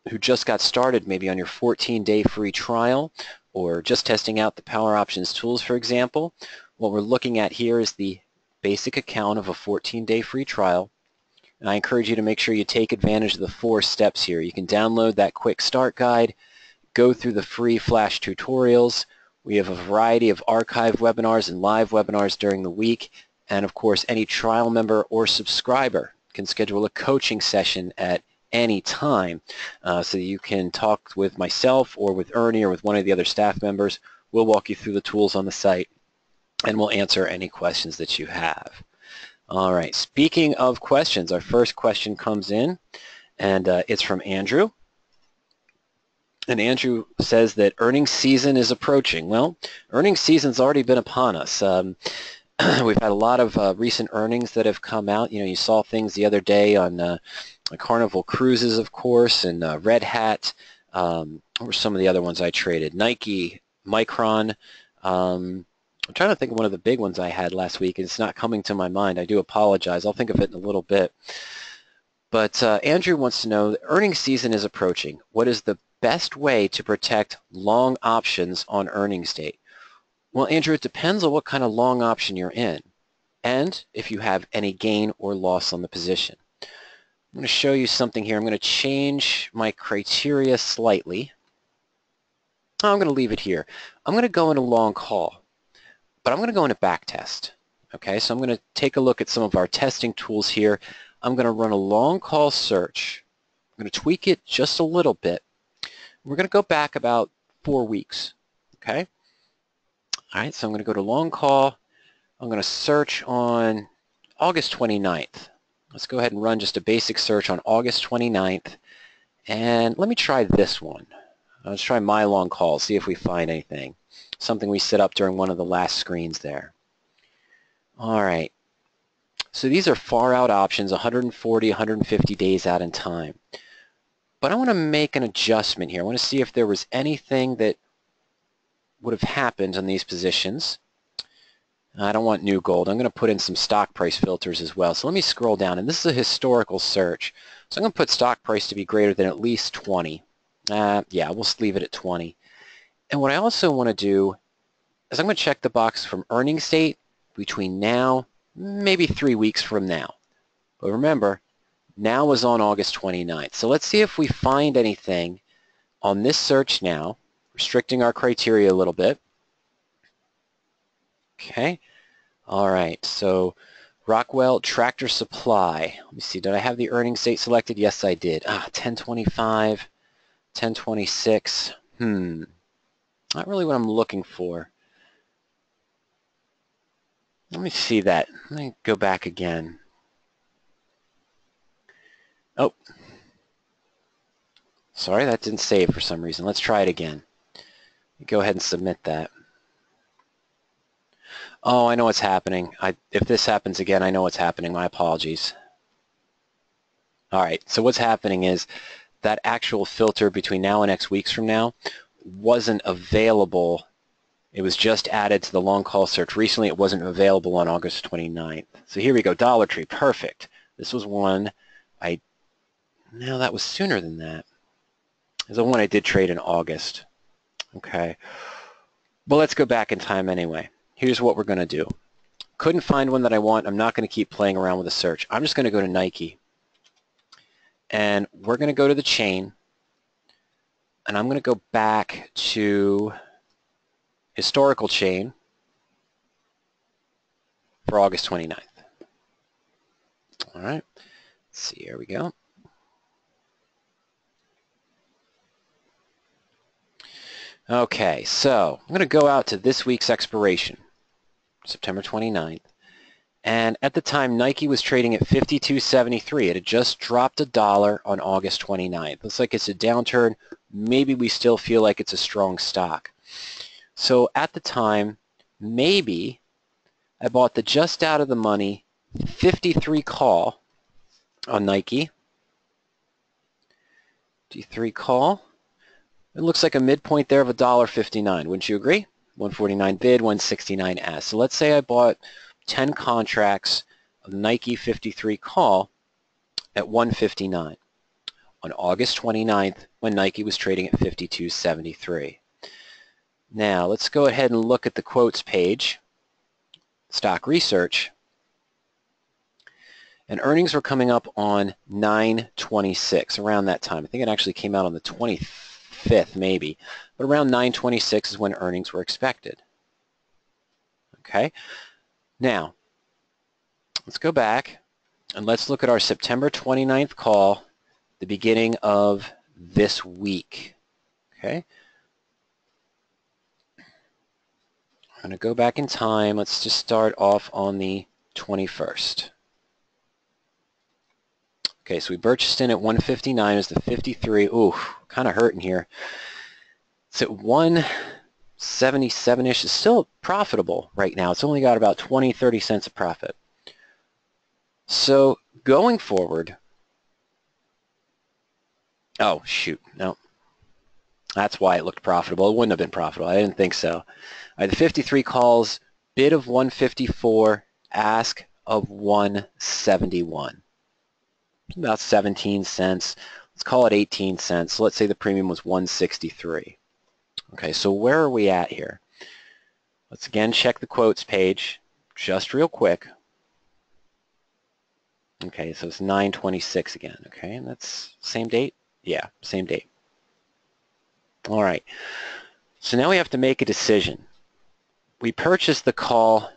who just got started maybe on your 14-day free trial or just testing out the Power Options tools, for example, what we're looking at here is the basic account of a 14-day free trial. And I encourage you to make sure you take advantage of the 4 steps here. You can download that quick start guide, go through the free flash tutorials. We have a variety of archived webinars and live webinars during the week. And of course, any trial member or subscriber can schedule a coaching session at any time so that you can talk with myself or with Ernie or with one of the other staff members. We'll walk you through the tools on the site and we'll answer any questions that you have. All right, speaking of questions, our first question comes in and it's from Andrew. And Andrew says that earnings season is approaching. Well, earnings season's already been upon us. We've had a lot of recent earnings that have come out. You saw things the other day on Carnival Cruises, of course, and Red Hat. What were some of the other ones I traded? Nike, Micron. I'm trying to think of one of the big ones I had last week. It's not coming to my mind. I do apologize. I'll think of it in a little bit. But Andrew wants to know, earnings season is approaching. What is the best way to protect long options on earnings date? Well, Andrew, it depends on what kind of long option you're in and if you have any gain or loss on the position. I'm going to show you something here. I'm going to change my criteria slightly. I'm going to leave it here. I'm going to go into long call, but I'm going to go into back test. Okay, so I'm going to take a look at some of our testing tools here. I'm going to run a long call search. I'm going to tweak it just a little bit. We're going to go back about 4 weeks, okay? All right, so I'm going to go to long call. I'm going to search on August 29th. Let's go ahead and run just a basic search on August 29th. And let me try this one. Let's try my long call, see if we find anything. Something we set up during one of the last screens there. All right, so these are far out options, 140, 150 days out in time. But I want to make an adjustment here. I want to see if there was anything that would have happened on these positions. I don't want new gold. I'm going to put in some stock price filters as well. So let me scroll down, and this is a historical search. So I'm going to put stock price to be greater than at least 20. Yeah, we'll leave it at 20. And what I also want to do is I'm going to check the box from earnings date between now, maybe 3 weeks from now. But remember, now is on August 29th. So let's see if we find anything on this search now, restricting our criteria a little bit. Okay. All right. So Rockwell Tractor Supply. Let me see. Did I have the earnings date selected? Yes, I did. 10/25, 10/26. Not really what I'm looking for. Let me see that. Let me go back again. Oh, sorry, that didn't save for some reason. Let's try it again. Go ahead and submit that. Oh, I know what's happening. If this happens again, I know what's happening. My apologies. All right, so what's happening is that actual filter between now and X weeks from now wasn't available. It was just added to the long call search. Recently, it wasn't available on August 29th. So here we go, Dollar Tree, perfect. This was one no, that was sooner than that. There's the one I did trade in August. Okay. Well, let's go back in time anyway. Here's what we're going to do. Couldn't find one that I want. I'm not going to keep playing around with the search. I'm just going to go to Nike. And we're going to go to the chain. And I'm going to go back to historical chain for August 29th. All right. Let's see. Here we go. Okay, so I'm going to go out to this week's expiration, September 29th. And at the time, Nike was trading at 52.73. It had just dropped $1 on August 29th. Looks like it's a downturn. Maybe we still feel like it's a strong stock. So at the time, maybe I bought the just out of the money 53 call on Nike. 53 call. It looks like a midpoint there of $1.59. Wouldn't you agree? 149 bid, 169 ask. So let's say I bought 10 contracts of Nike 53 call at 159. on August 29th when Nike was trading at 52.73. Now let's go ahead and look at the quotes page, stock research, and earnings were coming up on 9/26, around that time. I think it actually came out on the 25th maybe, but around 9/26 is when earnings were expected. Okay, now let's go back and let's look at our September 29th call, the beginning of this week. Okay, I'm going to go back in time. Let's just start off on the 21st. Okay, so we purchased in at 159 is the 53. Ooh, kind of hurting here. It's at 177-ish. It's still profitable right now. It's only got about 20-30 cents of profit. So going forward, oh shoot, no. That's why it looked profitable. It wouldn't have been profitable. I didn't think so. All right, the 53 calls, bid of 154, ask of 171. About 17 cents. Let's call it 18 cents. So let's say the premium was 163. Okay, so where are we at here? Let's again check the quotes page just real quick. Okay, so it's 9/26 again. Okay, and that's same date? Yeah, same date. All right, so now we have to make a decision. We purchased the call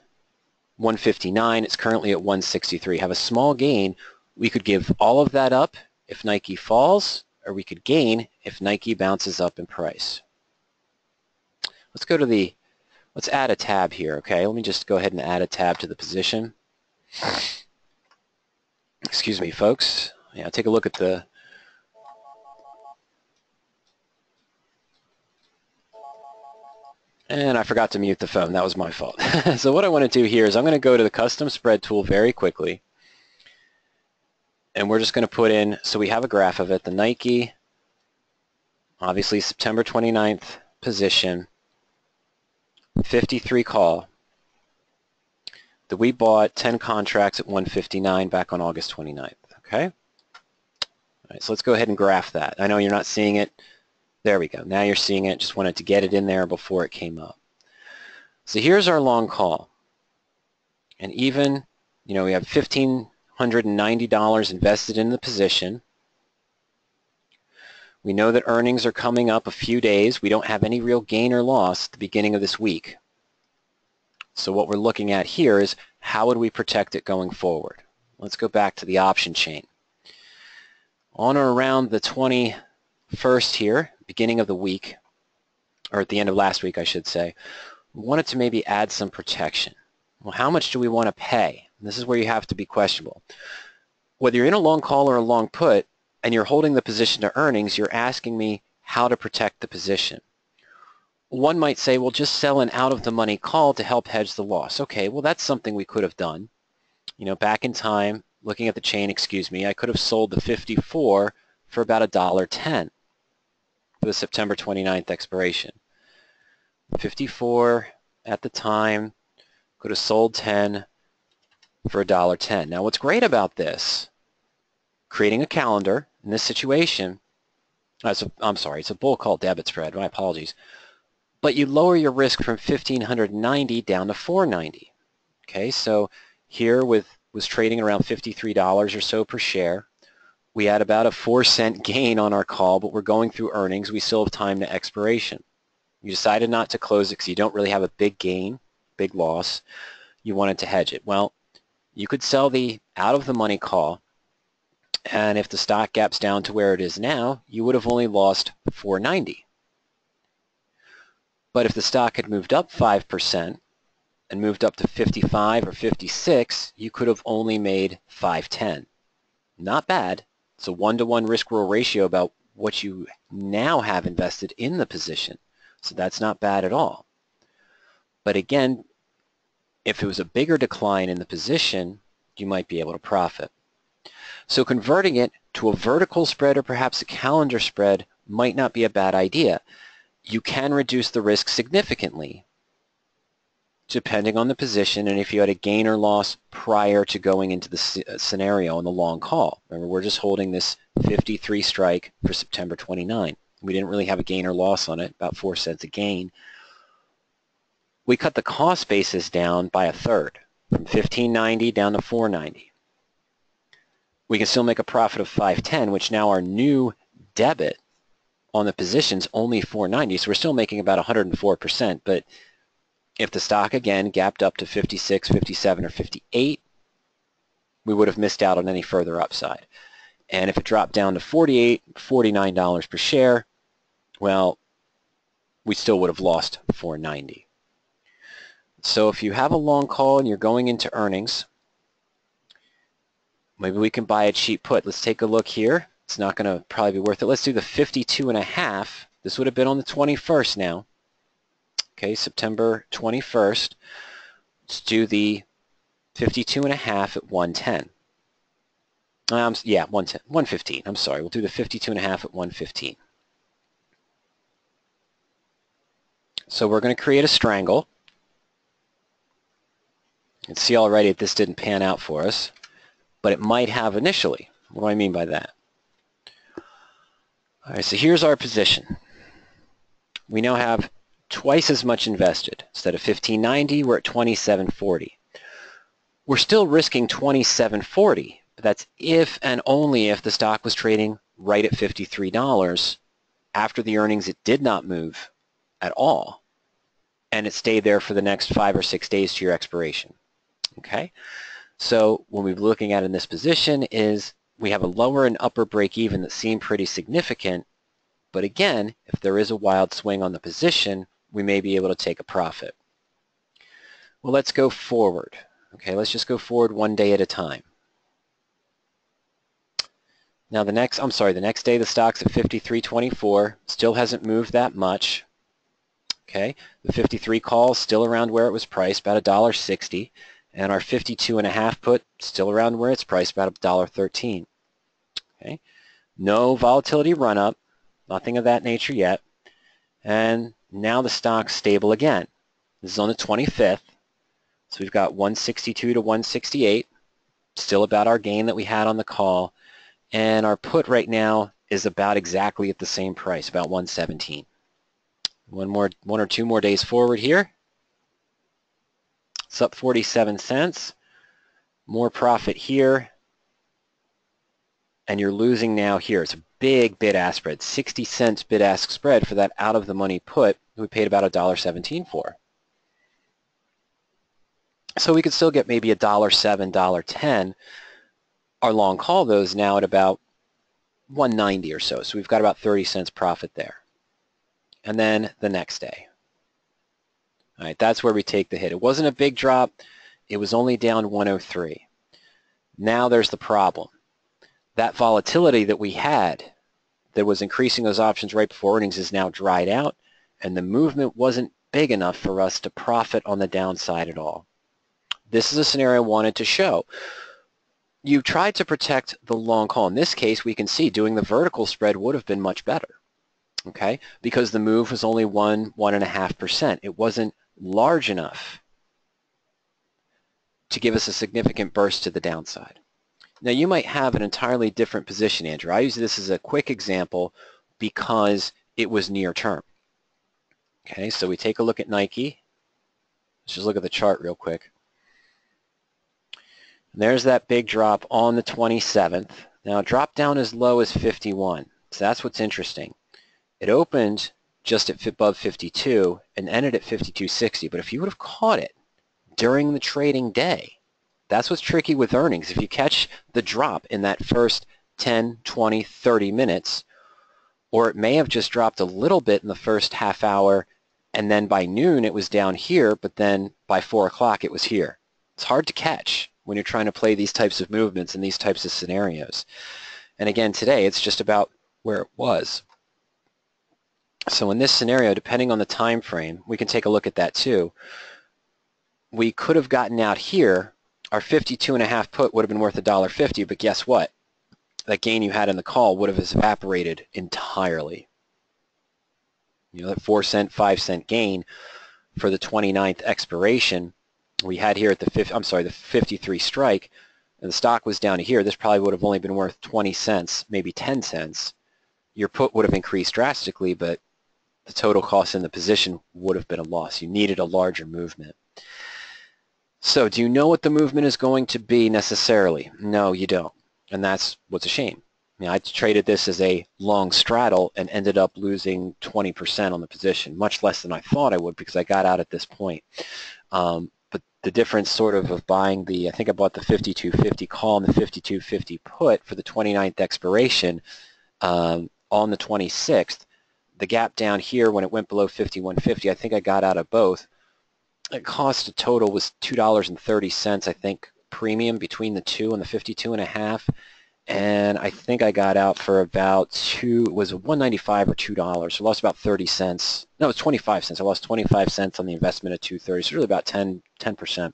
159. It's currently at 163. Have a small gain. We could give all of that up if Nike falls, or we could gain if Nike bounces up in price. Let's go to let's add a tab here, okay? Let me just go ahead and add a tab to the position. Excuse me, folks. Yeah, take a look at the and I forgot to mute the phone. That was my fault. So what I want to do here is I'm going to go to the custom spread tool very quickly. And we're just going to put in, so we have a graph of it, the Nike, obviously September 29th position, 53 call, that we bought 10 contracts at 159 back on August 29th, okay? All right, so let's go ahead and graph that. I know you're not seeing it. There we go. Now you're seeing it. Just wanted to get it in there before it came up. So here's our long call. And even, we have $1,590 invested in the position. We know that earnings are coming up a few days. We don't have any real gain or loss at the beginning of this week. So what we're looking at here is how would we protect it going forward? Let's go back to the option chain. On or around the 21st here, beginning of the week, or at the end of last week I should say, we wanted to maybe add some protection. Well, how much do we want to pay? This is where you have to be questionable. Whether you're in a long call or a long put and you're holding the position to earnings, you're asking me how to protect the position. One might say, well, just sell an out-of-the-money call to help hedge the loss. Okay, well, that's something we could have done. Back in time, looking at the chain, I could have sold the 54 for about $1.10 for the September 29th expiration. 54 at the time, could have sold 10 for $1.10. Now what's great about this, creating a calendar in this situation, I'm sorry, it's a bull call debit spread, my apologies, but you lower your risk from 1,590 down to 490. Okay, so here was trading around $53 or so per share. We had about a 4-cent gain on our call, but we're going through earnings. We still have time to expiration. You decided not to close it because you don't really have a big gain, big loss. You wanted to hedge it. Well, you could sell the out-of-the-money call, and if the stock gaps down to where it is now, you would have only lost $4.90. But if the stock had moved up 5% and moved up to 55 or 56, you could have only made $5.10. Not bad. It's a 1-to-1 risk-reward ratio about what you now have invested in the position. So that's not bad at all. But again, if it was a bigger decline in the position, you might be able to profit. So converting it to a vertical spread or perhaps a calendar spread might not be a bad idea. You can reduce the risk significantly. depending on the position and if you had a gain or loss prior to going into the scenario on the long call. Remember, we're just holding this 53 strike for September 29. We didn't really have a gain or loss on it, about 4 cents a gain. We cut the cost basis down by a third, from $15.90 down to $4.90. We can still make a profit of $5.10, which now our new debit on the position's only $4.90, so we're still making about 104%, but if the stock, again, gapped up to 56, 57, or 58, we would have missed out on any further upside. And if it dropped down to $48, $49 per share, well, we still would have lost $4.90. So if you have a long call and you're going into earnings, maybe we can buy a cheap put. Let's take a look here. It's not going to probably be worth it. Let's do the 52.5. This would have been on the 21st now. Okay, September 21st. Let's do the 52.5 at 110. Yeah, 110, 115. I'm sorry. We'll do the 52.5 at 115. So we're going to create a strangle. You can see already that this didn't pan out for us, but it might have initially. What do I mean by that? All right, so here's our position. We now have twice as much invested. Instead of $15.90, we're at $27.40. We're still risking $27.40, but that's if and only if the stock was trading right at $53. After the earnings, it did not move at all, and it stayed there for the next 5 or 6 days to your expiration. Okay, so what we're looking at in this position is we have a lower and upper break-even that seem pretty significant, but again, if there is a wild swing on the position, we may be able to take a profit. Well, let's go forward. Okay, let's just go forward one day at a time. Now the next day the stock's at 53.24, still hasn't moved that much. Okay, the 53 call still around where it was priced, about $1.60, and our 52.5 put still around where it's priced, about $1.13. Okay, no volatility run up, nothing of that nature yet, and now the stock's stable again. This is on the 25th, so we've got 162 to 168, still about our gain that we had on the call, and our put right now is about exactly at the same price, about 117. One or two more days forward here. It's up 47 cents. More profit here. And you're losing now here. It's a big bid-ask spread, 60 cents bid-ask spread for that out-of-the-money put we paid about $1.17 for. So we could still get maybe $1.07, $1.10. Our long call, though, is now at about 190 or so. So we've got about 30 cents profit there. And then the next day. All right, that's where we take the hit. It wasn't a big drop. It was only down 103. Now there's the problem. That volatility that we had that was increasing those options right before earnings is now dried out, and the movement wasn't big enough for us to profit on the downside at all. This is a scenario I wanted to show. You tried to protect the long call. In this case, we can see doing the vertical spread would have been much better, okay, because the move was only 1.5%. It wasn't large enough to give us a significant burst to the downside. Now, you might have an entirely different position, Andrew. I use this as a quick example because it was near term. Okay, so we take a look at Nike. Let's just look at the chart real quick. And there's that big drop on the 27th. Now, it dropped down as low as 51. So that's what's interesting. It opened just at above 52 and ended at 52.60. But if you would have caught it during the trading day, that's what's tricky with earnings. If you catch the drop in that first 10, 20, 30 minutes, or it may have just dropped a little bit in the first half hour, and then by noon it was down here, but then by 4 o'clock it was here. It's hard to catch when you're trying to play these types of movements and these types of scenarios. And again, today it's just about where it was. So in this scenario, depending on the time frame, we can take a look at that too. We could have gotten out here. Our 52.5 put would have been worth $1.50, but guess what? That gain you had in the call would have evaporated entirely. You know, that 4 cent, 5 cent gain for the 29th expiration, we had here at the 53 strike, and the stock was down to here, this probably would have only been worth 20 cents, maybe 10 cents. Your put would have increased drastically, but the total cost in the position would have been a loss. You needed a larger movement. So do you know what the movement is going to be necessarily? No, you don't. And that's what's a shame. I traded this as a long straddle and ended up losing 20% on the position, much less than I thought I would because I got out at this point. But the difference sort of buying I think I bought the 52.50 call and the 52.50 put for the 29th expiration on the 26th. The gap down here when it went below 51.50, I think I got out of both. It cost a total was $2.30, I think, premium between the two and the 52.5. And I think I got out for about was $1.95 or $2. So I lost about 30 cents. No, it was 25 cents. I lost 25 cents on the investment at $2.30. So really about 10%. But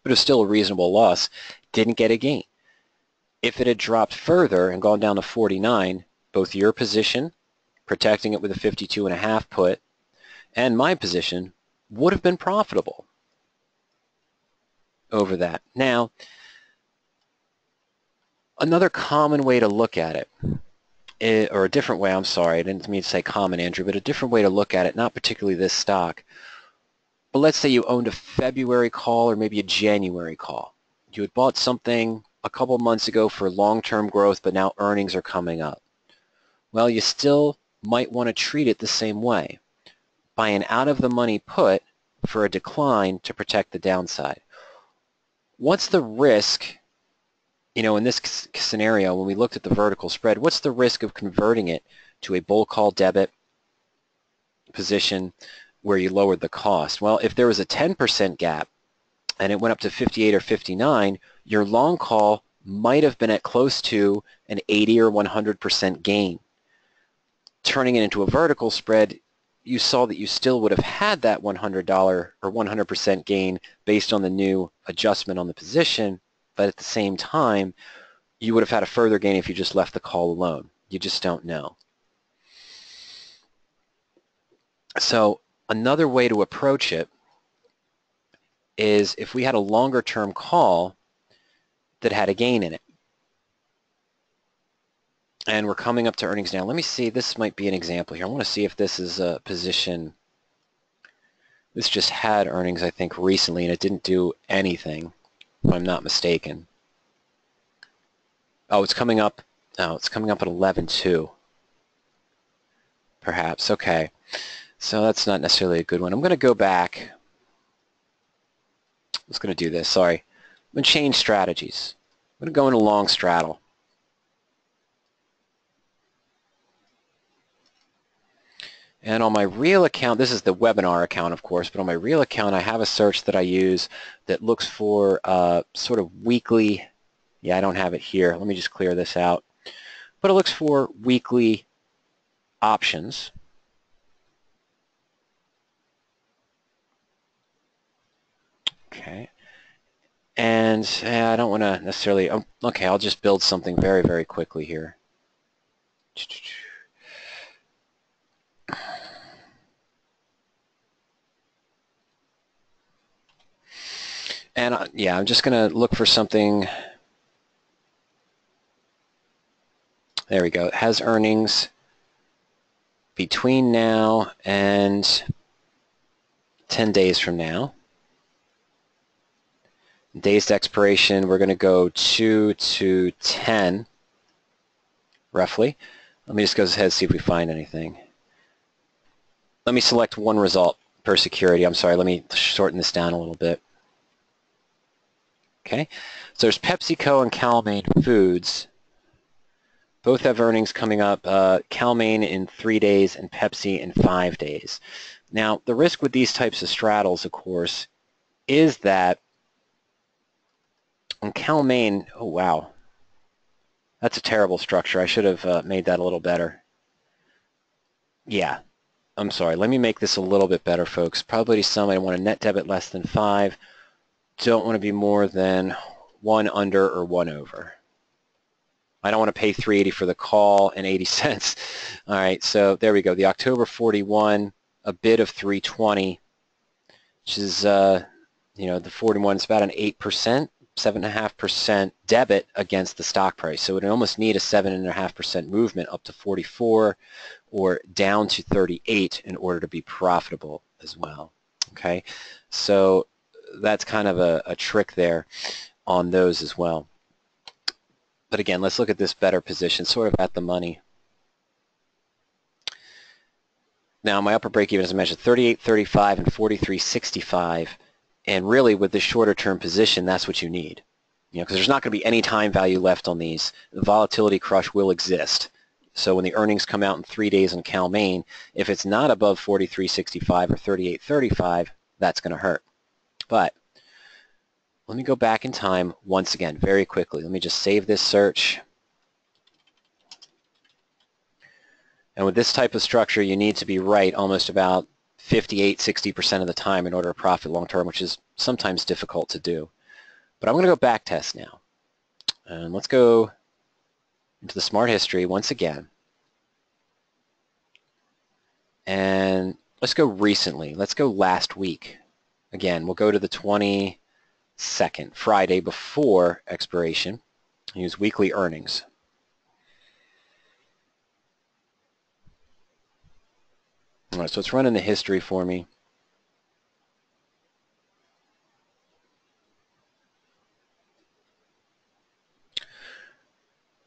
it was still a reasonable loss. Didn't get a gain. If it had dropped further and gone down to 49, both your position, protecting it with a 52.5 put, and my position would have been profitable over that. Now, another common way to look at it, or a different way, I'm sorry, I didn't mean to say common, Andrew, but a different way to look at it, not particularly this stock, but let's say you owned a February call or maybe a January call. You had bought something a couple months ago for long-term growth, but now earnings are coming up. Well, you still might want to treat it the same way. Buy an out-of-the-money put for a decline to protect the downside. What's the risk, in this scenario, when we looked at the vertical spread, what's the risk of converting it to a bull call debit position where you lowered the cost? Well, if there was a 10% gap and it went up to 58 or 59, your long call might have been at close to an 80 or 100% gain. Turning it into a vertical spread, you saw that you still would have had that $100 or 100% gain based on the new adjustment on the position, but at the same time, you would have had a further gain if you just left the call alone. You just don't know. So another way to approach it is if we had a longer term call that had a gain in it. And we're coming up to earnings now. Let me see, this might be an example here. I want to see if this is a position. This just had earnings, I think, recently, and it didn't do anything, if I'm not mistaken. Oh, it's coming up. Oh, it's coming up at 11.2. Perhaps. Okay. So that's not necessarily a good one. I'm going to go back. I was going to do this. Sorry. I'm going to change strategies. I'm going to go in a long straddle. And on my real account, this is the webinar account, of course, but on my real account, I have a search that I use that looks for sort of weekly. Yeah, I don't have it here. Let me just clear this out. But it looks for weekly options. Okay. And I don't want to necessarily, okay, I'll just build something very, very quickly here. And yeah, I'm just going to look for something. There we go. It has earnings between now and 10 days from now. Days to expiration, we're going to go 2 to 10, roughly. Let me just go ahead and see if we find anything. Let me select one result per security. I'm sorry, let me shorten this down a little bit. Okay, so there's PepsiCo and Cal-Maine Foods. Both have earnings coming up, Cal-Maine in 3 days and Pepsi in 5 days. Now, the risk with these types of straddles, of course, is that on Cal-Maine, oh wow, that's a terrible structure. I should have made that a little better. Yeah, I'm sorry. Let me make this a little bit better, folks. Probability sum, I want a net debit less than 5. Don't want to be more than 1 under or 1 over. I don't want to pay $3.80 for the call and 80 cents. All right, so there we go. The October 41, a bid of 320. which is, you know, the 41 is about an 8%, 7.5% debit against the stock price. So it would almost need a 7.5% movement up to 44 or down to 38 in order to be profitable as well. Okay, so that's kind of a trick there on those as well. But again, let's look at this better position, sort of at the money. Now my upper break even, as I mentioned, 38.35 and 43.65, and really with this shorter term position, that's what you need. You know, because there's not going to be any time value left on these. The volatility crush will exist. So when the earnings come out in 3 days on Cal-Maine, if it's not above 43.65 or 38.35, that's going to hurt. But let me go back in time once again very quickly. Let me just save this search. And with this type of structure, you need to be right almost about 58-60% of the time in order to profit long term, which is sometimes difficult to do. But I'm going to go back test now. And let's go into the Smart History once again. And let's go recently. Let's go last week. Again, we'll go to the 22nd, Friday before expiration. Use weekly earnings. All right, so it's running the history for me.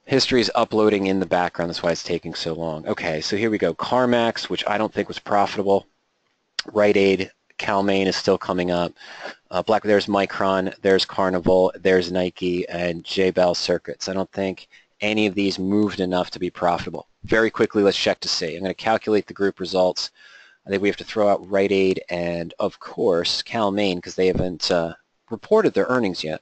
History is uploading in the background. That's why it's taking so long. Okay, so here we go. CarMax, which I don't think was profitable. Rite Aid, Cal-Maine is still coming up. There's Micron, there's Carnival, there's Nike, and J-Bell Circuits. I don't think any of these moved enough to be profitable. Very quickly, let's check to see. I'm going to calculate the group results. I think we have to throw out Rite Aid and, of course, Cal-Maine because they haven't reported their earnings yet.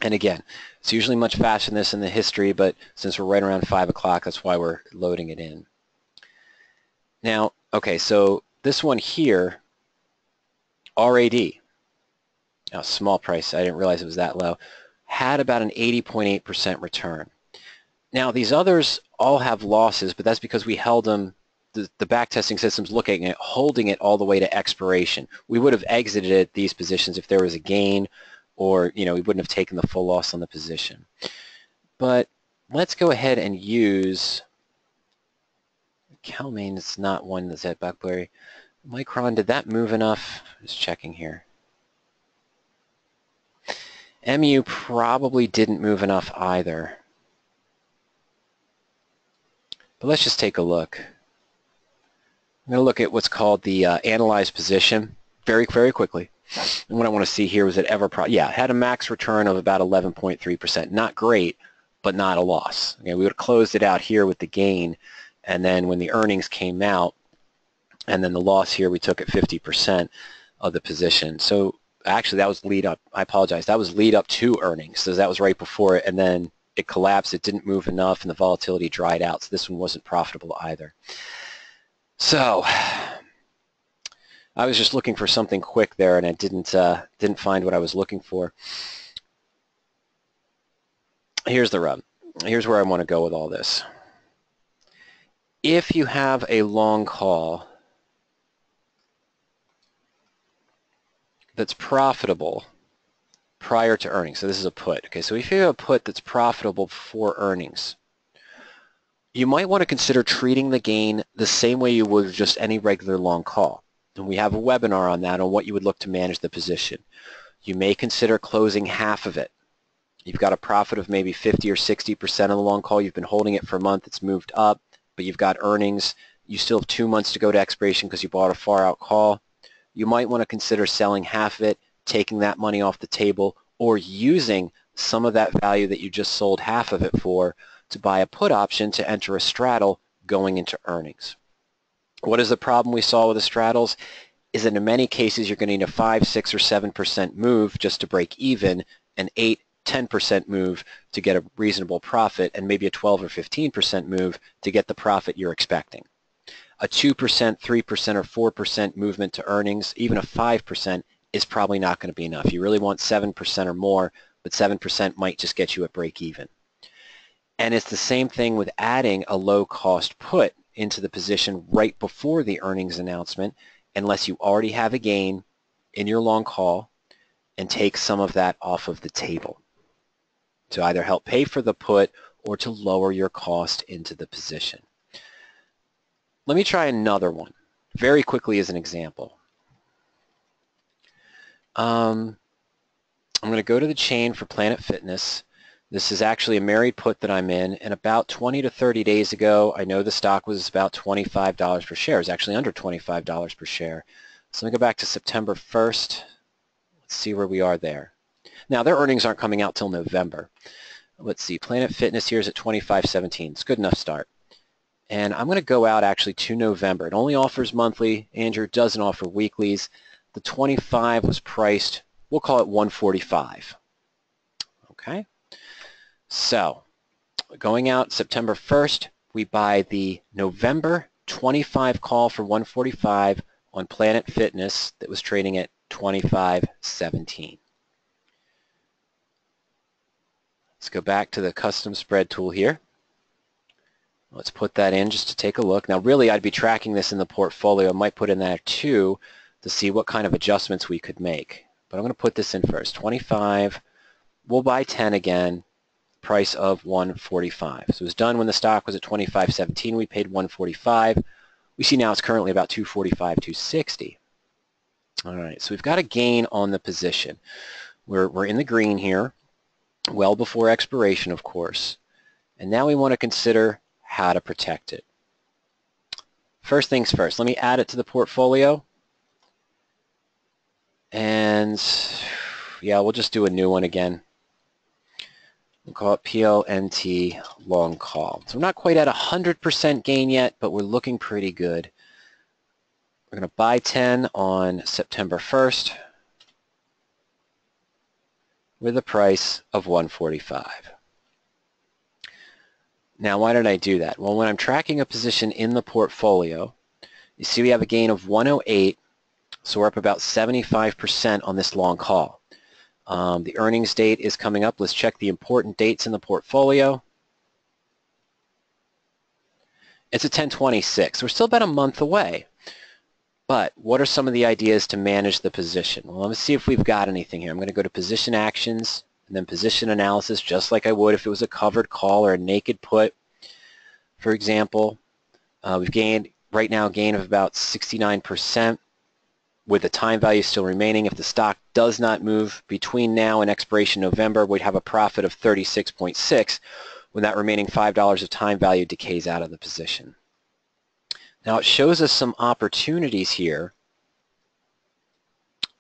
And again, it's usually much faster than this in the history, but since we're right around 5 o'clock, that's why we're loading it in. Now, okay, so this one here, RAD, small price, I didn't realize it was that low, had about an 80.8% return. Now, these others all have losses, but that's because we held them, the backtesting system's looking at holding it all the way to expiration. We would have exited these positions if there was a gain, or, you know, we wouldn't have taken the full loss on the position. But let's go ahead and use Cal-Maine. It's not one that's at Blackberry. Micron, did that move enough? Just checking here. MU probably didn't move enough either. But let's just take a look. I'm going to look at what's called the analyzed position very, very quickly. And what I want to see here was it it had a max return of about 11.3%. Not great, but not a loss. Okay, we would have closed it out here with the gain, and then when the earnings came out, and then the loss here, we took at 50% of the position. So actually, that was lead up. I apologize. That was lead up to earnings. So that was right before it, and then it collapsed. It didn't move enough, and the volatility dried out. So this one wasn't profitable either. So I was just looking for something quick there, and I didn't find what I was looking for. Here's the rub. Here's where I want to go with all this. If you have a long call that's profitable prior to earnings, so this is a put. Okay, so if you have a put that's profitable before earnings, you might want to consider treating the gain the same way you would just any regular long call. And we have a webinar on that, on what you would look to manage the position. You may consider closing half of it. You've got a profit of maybe 50 or 60% of the long call. You've been holding it for a month. It's moved up, but you've got earnings. You still have 2 months to go to expiration because you bought a far out call. You might want to consider selling half of it, taking that money off the table, or using some of that value that you just sold half of it for to buy a put option to enter a straddle going into earnings. What is the problem we saw with the straddles? Is that in many cases you're going to need a 5, 6, or 7% move just to break even, an 8, 10% move to get a reasonable profit, and maybe a 12 or 15% move to get the profit you're expecting. A 2%, 3%, or 4% movement to earnings, even a 5%, is probably not going to be enough. You really want 7% or more, but 7% might just get you at break even. And it's the same thing with adding a low-cost put into the position right before the earnings announcement unless you already have a gain in your long call, and take some of that off of the table to either help pay for the put or to lower your cost into the position. Let me try another one very quickly as an example. I'm going to go to the chain for Planet Fitness. This is actually a married put that I'm in, and about 20 to 30 days ago, I know the stock was about $25 per share. It was actually under $25 per share. So let me go back to September 1st. Let's see where we are there. Now, their earnings aren't coming out till November. Let's see, Planet Fitness here is at 25.17. It's a good enough start. And I'm going to go out actually to November. It only offers monthly. Andrew doesn't offer weeklies. The 25 was priced, we'll call it 145. Okay? So, going out September 1st, we buy the November 25 call for 145 on Planet Fitness that was trading at 25.17. Let's go back to the custom spread tool here. Let's put that in just to take a look. Now really I'd be tracking this in the portfolio. I might put in there too to see what kind of adjustments we could make. But I'm going to put this in first. 25, we'll buy 10 again, price of 145. So it was done when the stock was at 25.17. We paid 145. We see now it's currently about 245, 260. All right, so we've got a gain on the position. We're in the green here, well before expiration, of course. And now we want to consider how to protect it. First things first, let me add it to the portfolio. And yeah, we'll just do a new one again. We'll call it PLNT long call. So we're not quite at 100% gain yet, but we're looking pretty good. We're going to buy 10 on September 1st with a price of 145. Now, why did I do that? Well, when I'm tracking a position in the portfolio, you see we have a gain of 108, so we're up about 75% on this long call. The earnings date is coming up. Let's check the important dates in the portfolio. It's a 10/26. We're still about a month away. But what are some of the ideas to manage the position? Well, let's see if we've got anything here. I'm going to go to Position Actions and then Position Analysis, just like I would if it was a covered call or a naked put. For example, we've gained right now a gain of about 69% with the time value still remaining. If the stock does not move between now and expiration November, we'd have a profit of 36.6 when that remaining $5 of time value decays out of the position. Now it shows us some opportunities here,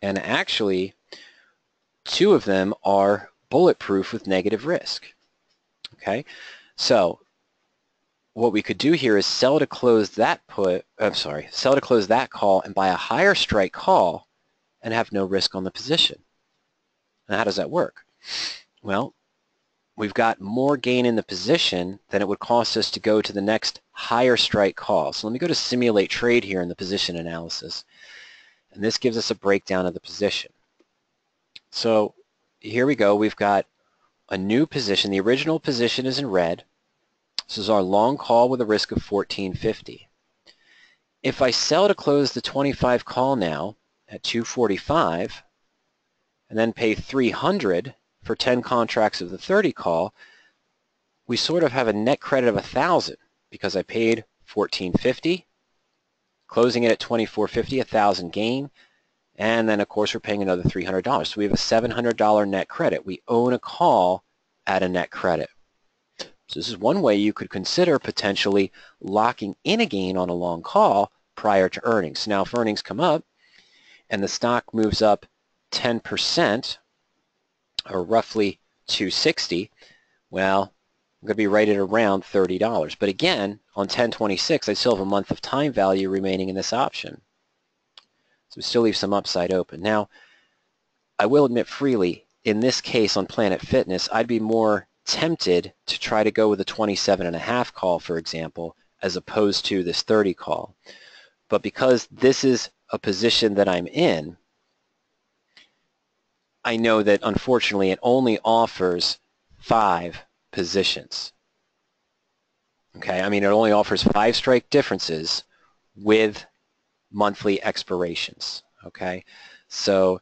and actually two of them are bulletproof with negative risk. Okay, so what we could do here is sell to close that sell to close that call and buy a higher strike call and have no risk on the position. Now how does that work? Well, we've got more gain in the position than it would cost us to go to the next higher strike call. So let me go to Simulate Trade here in the position analysis. And this gives us a breakdown of the position. So here we go. We've got a new position. The original position is in red. This is our long call with a risk of 1450. If I sell to close the 25 call now at 245 and then pay 300 for 10 contracts of the 30 call, we sort of have a net credit of 1,000 because I paid 1450, closing it at 2450, 1,000 gain, and then of course we're paying another $300. So we have a $700 net credit. We own a call at a net credit. So this is one way you could consider potentially locking in a gain on a long call prior to earnings. Now if earnings come up and the stock moves up 10%, or roughly 260, well, I'm going to be right at around $30. But again, on 10/26, I still have a month of time value remaining in this option. So we still leave some upside open. Now, I will admit freely, in this case on Planet Fitness, I'd be more tempted to try to go with a 27.5 call, for example, as opposed to this 30 call. But because this is a position that I'm in, I know that unfortunately it only offers 5 positions. Okay, I mean, it only offers 5 strike differences with monthly expirations. Okay, so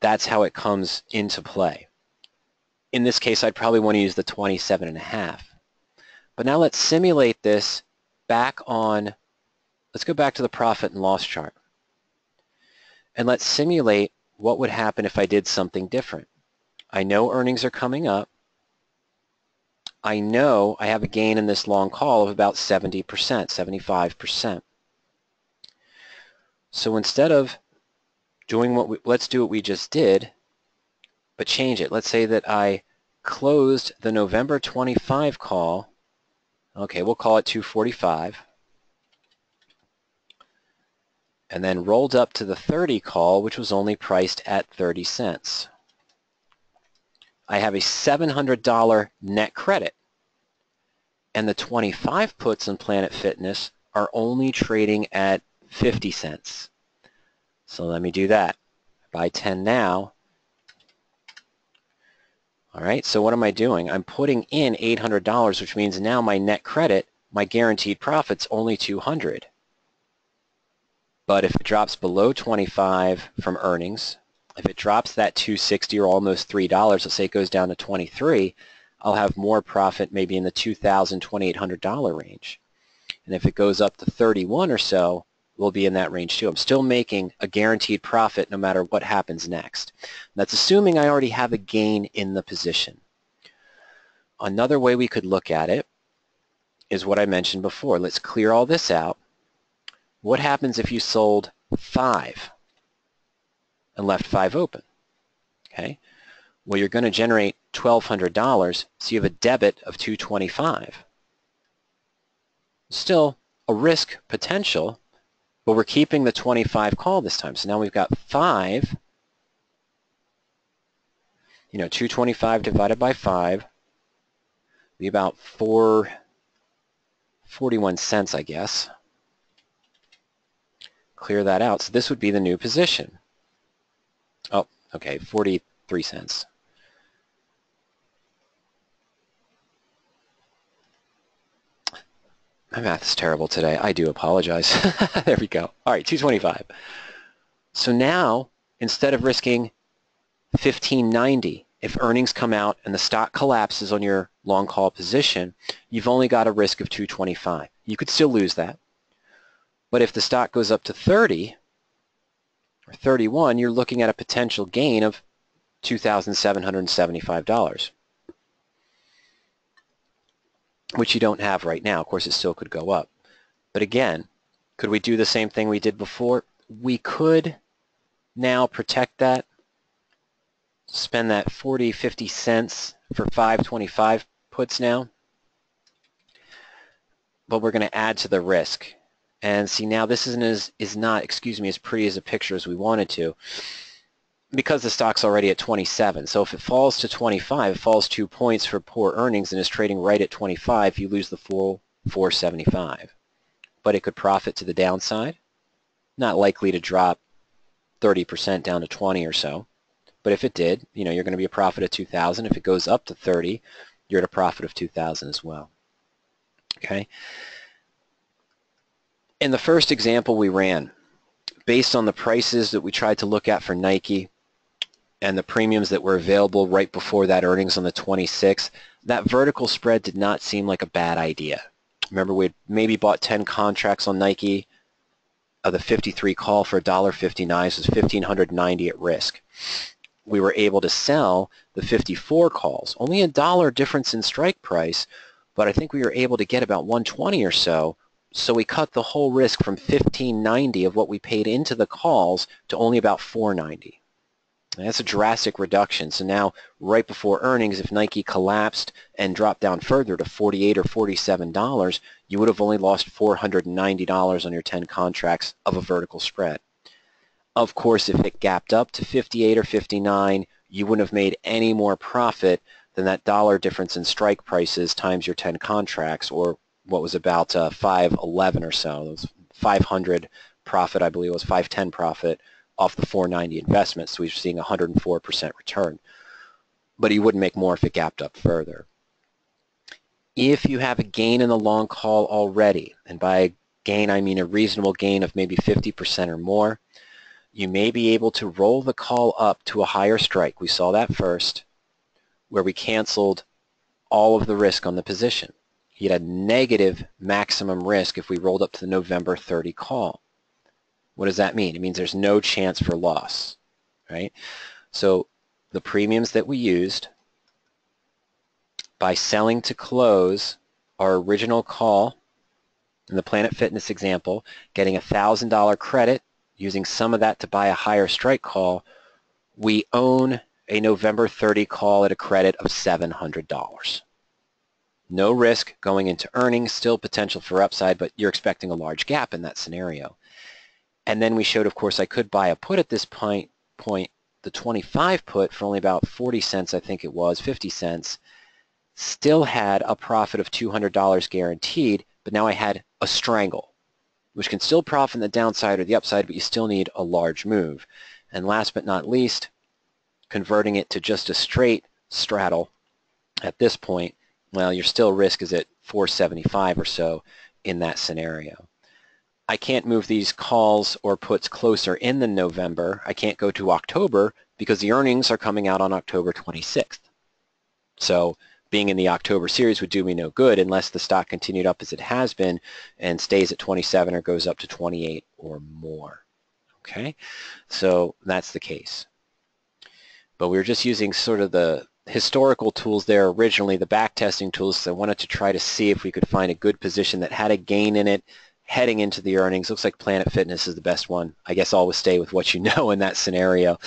that's how it comes into play. In this case, I'd probably want to use the 27.5. But now let's simulate this back on, let's go back to the profit and loss chart. And let's simulate what would happen if I did something different. I know earnings are coming up. I know I have a gain in this long call of about 70%, 75%. So instead of doing let's do what we just did, but change it. Let's say that I closed the November 25 call. Okay, we'll call it 245. And then rolled up to the 30 call, which was only priced at 30 cents. I have a $700 net credit. And the 25 puts in Planet Fitness are only trading at 50 cents. So let me do that. Buy 10 now. All right, so what am I doing? I'm putting in $800, which means now my net credit, my guaranteed profit's only $200. But if it drops below 25 from earnings, if it drops that $260 or almost $3, let's say it goes down to 23, I'll have more profit maybe in the $2,000, $2,800 range. And if it goes up to 31 or so, we'll be in that range too. I'm still making a guaranteed profit no matter what happens next. That's assuming I already have a gain in the position. Another way we could look at it is what I mentioned before. Let's clear all this out. What happens if you sold 5 and left 5 open? Okay. Well, you're going to generate $1,200, so you have a debit of $225. Still a risk potential, but we're keeping the 25 call this time. So now we've got 5, 225 divided by 5, be about 41 cents, I guess. Clear that out. So this would be the new position. Oh, okay, 43 cents. My math is terrible today. I do apologize. There we go. All right, 225. So now, instead of risking $15.90, if earnings come out and the stock collapses on your long call position, you've only got a risk of $225. You could still lose that. But if the stock goes up to 30 or 31, you're looking at a potential gain of $2,775. Which you don't have right now. Of course, it still could go up. But again, could we do the same thing we did before? We could now protect that, spend that 40, 50 cents for 525 puts now, but we're going to add to the risk. And see, now this is not as pretty as a picture as we wanted to, because the stock's already at 27. So if it falls to 25, it falls 2 points for poor earnings and is trading right at 25, you lose the full 475. But it could profit to the downside, not likely to drop 30% down to 20 or so. But if it did, you're going to be a profit of 2,000. If it goes up to 30, you're at a profit of 2,000 as well. Okay. In the first example we ran, based on the prices that we tried to look at for Nike and the premiums that were available right before that earnings on the 26th, that vertical spread did not seem like a bad idea. Remember, we had maybe bought 10 contracts on Nike of the 53 call for $1.59, so it's $1,590 at risk. We were able to sell the 54 calls, only $1 difference in strike price, but I think we were able to get about 120 or so. So we cut the whole risk from $1,590 of what we paid into the calls to only about $490. And that's a drastic reduction. So now, right before earnings, if Nike collapsed and dropped down further to $48 or $47, you would have only lost $490 on your 10 contracts of a vertical spread. Of course, if it gapped up to 58 or 59, you wouldn't have made any more profit than that dollar difference in strike prices times your 10 contracts, or what was about 511 or so. It was 500 profit, I believe it was 510 profit off the 490 investment, so we're seeing 104% return. But you wouldn't make more if it gapped up further. If you have a gain in the long call already, and by gain I mean a reasonable gain of maybe 50% or more, you may be able to roll the call up to a higher strike. We saw that first, where we canceled all of the risk on the position. You had a negative maximum risk if we rolled up to the November 30 call. What does that mean? It means there's no chance for loss, right? So the premiums that we used by selling to close our original call, in the Planet Fitness example, getting a $1,000 credit, using some of that to buy a higher strike call, we own a November 30 call at a credit of $700. No risk going into earnings, still potential for upside, but you're expecting a large gap in that scenario. And then we showed, of course, I could buy a put at this point, the 25 put for only about 40 cents, I think it was, 50 cents, still had a profit of $200 guaranteed, but now I had a strangle, which can still profit in the downside or the upside, but you still need a large move. And last but not least, converting it to just a straight straddle at this point, well, your still risk is at 475 or so in that scenario. I can't move these calls or puts closer in than November. I can't go to October because the earnings are coming out on October 26th. So being in the October series would do me no good unless the stock continued up as it has been and stays at 27 or goes up to 28 or more. Okay, so that's the case. But we were just using sort of the historical tools there originally, the back testing tools, so I wanted to try to see if we could find a good position that had a gain in it heading into the earnings. Looks like Planet Fitness is the best one. I guess always stay with what you know in that scenario.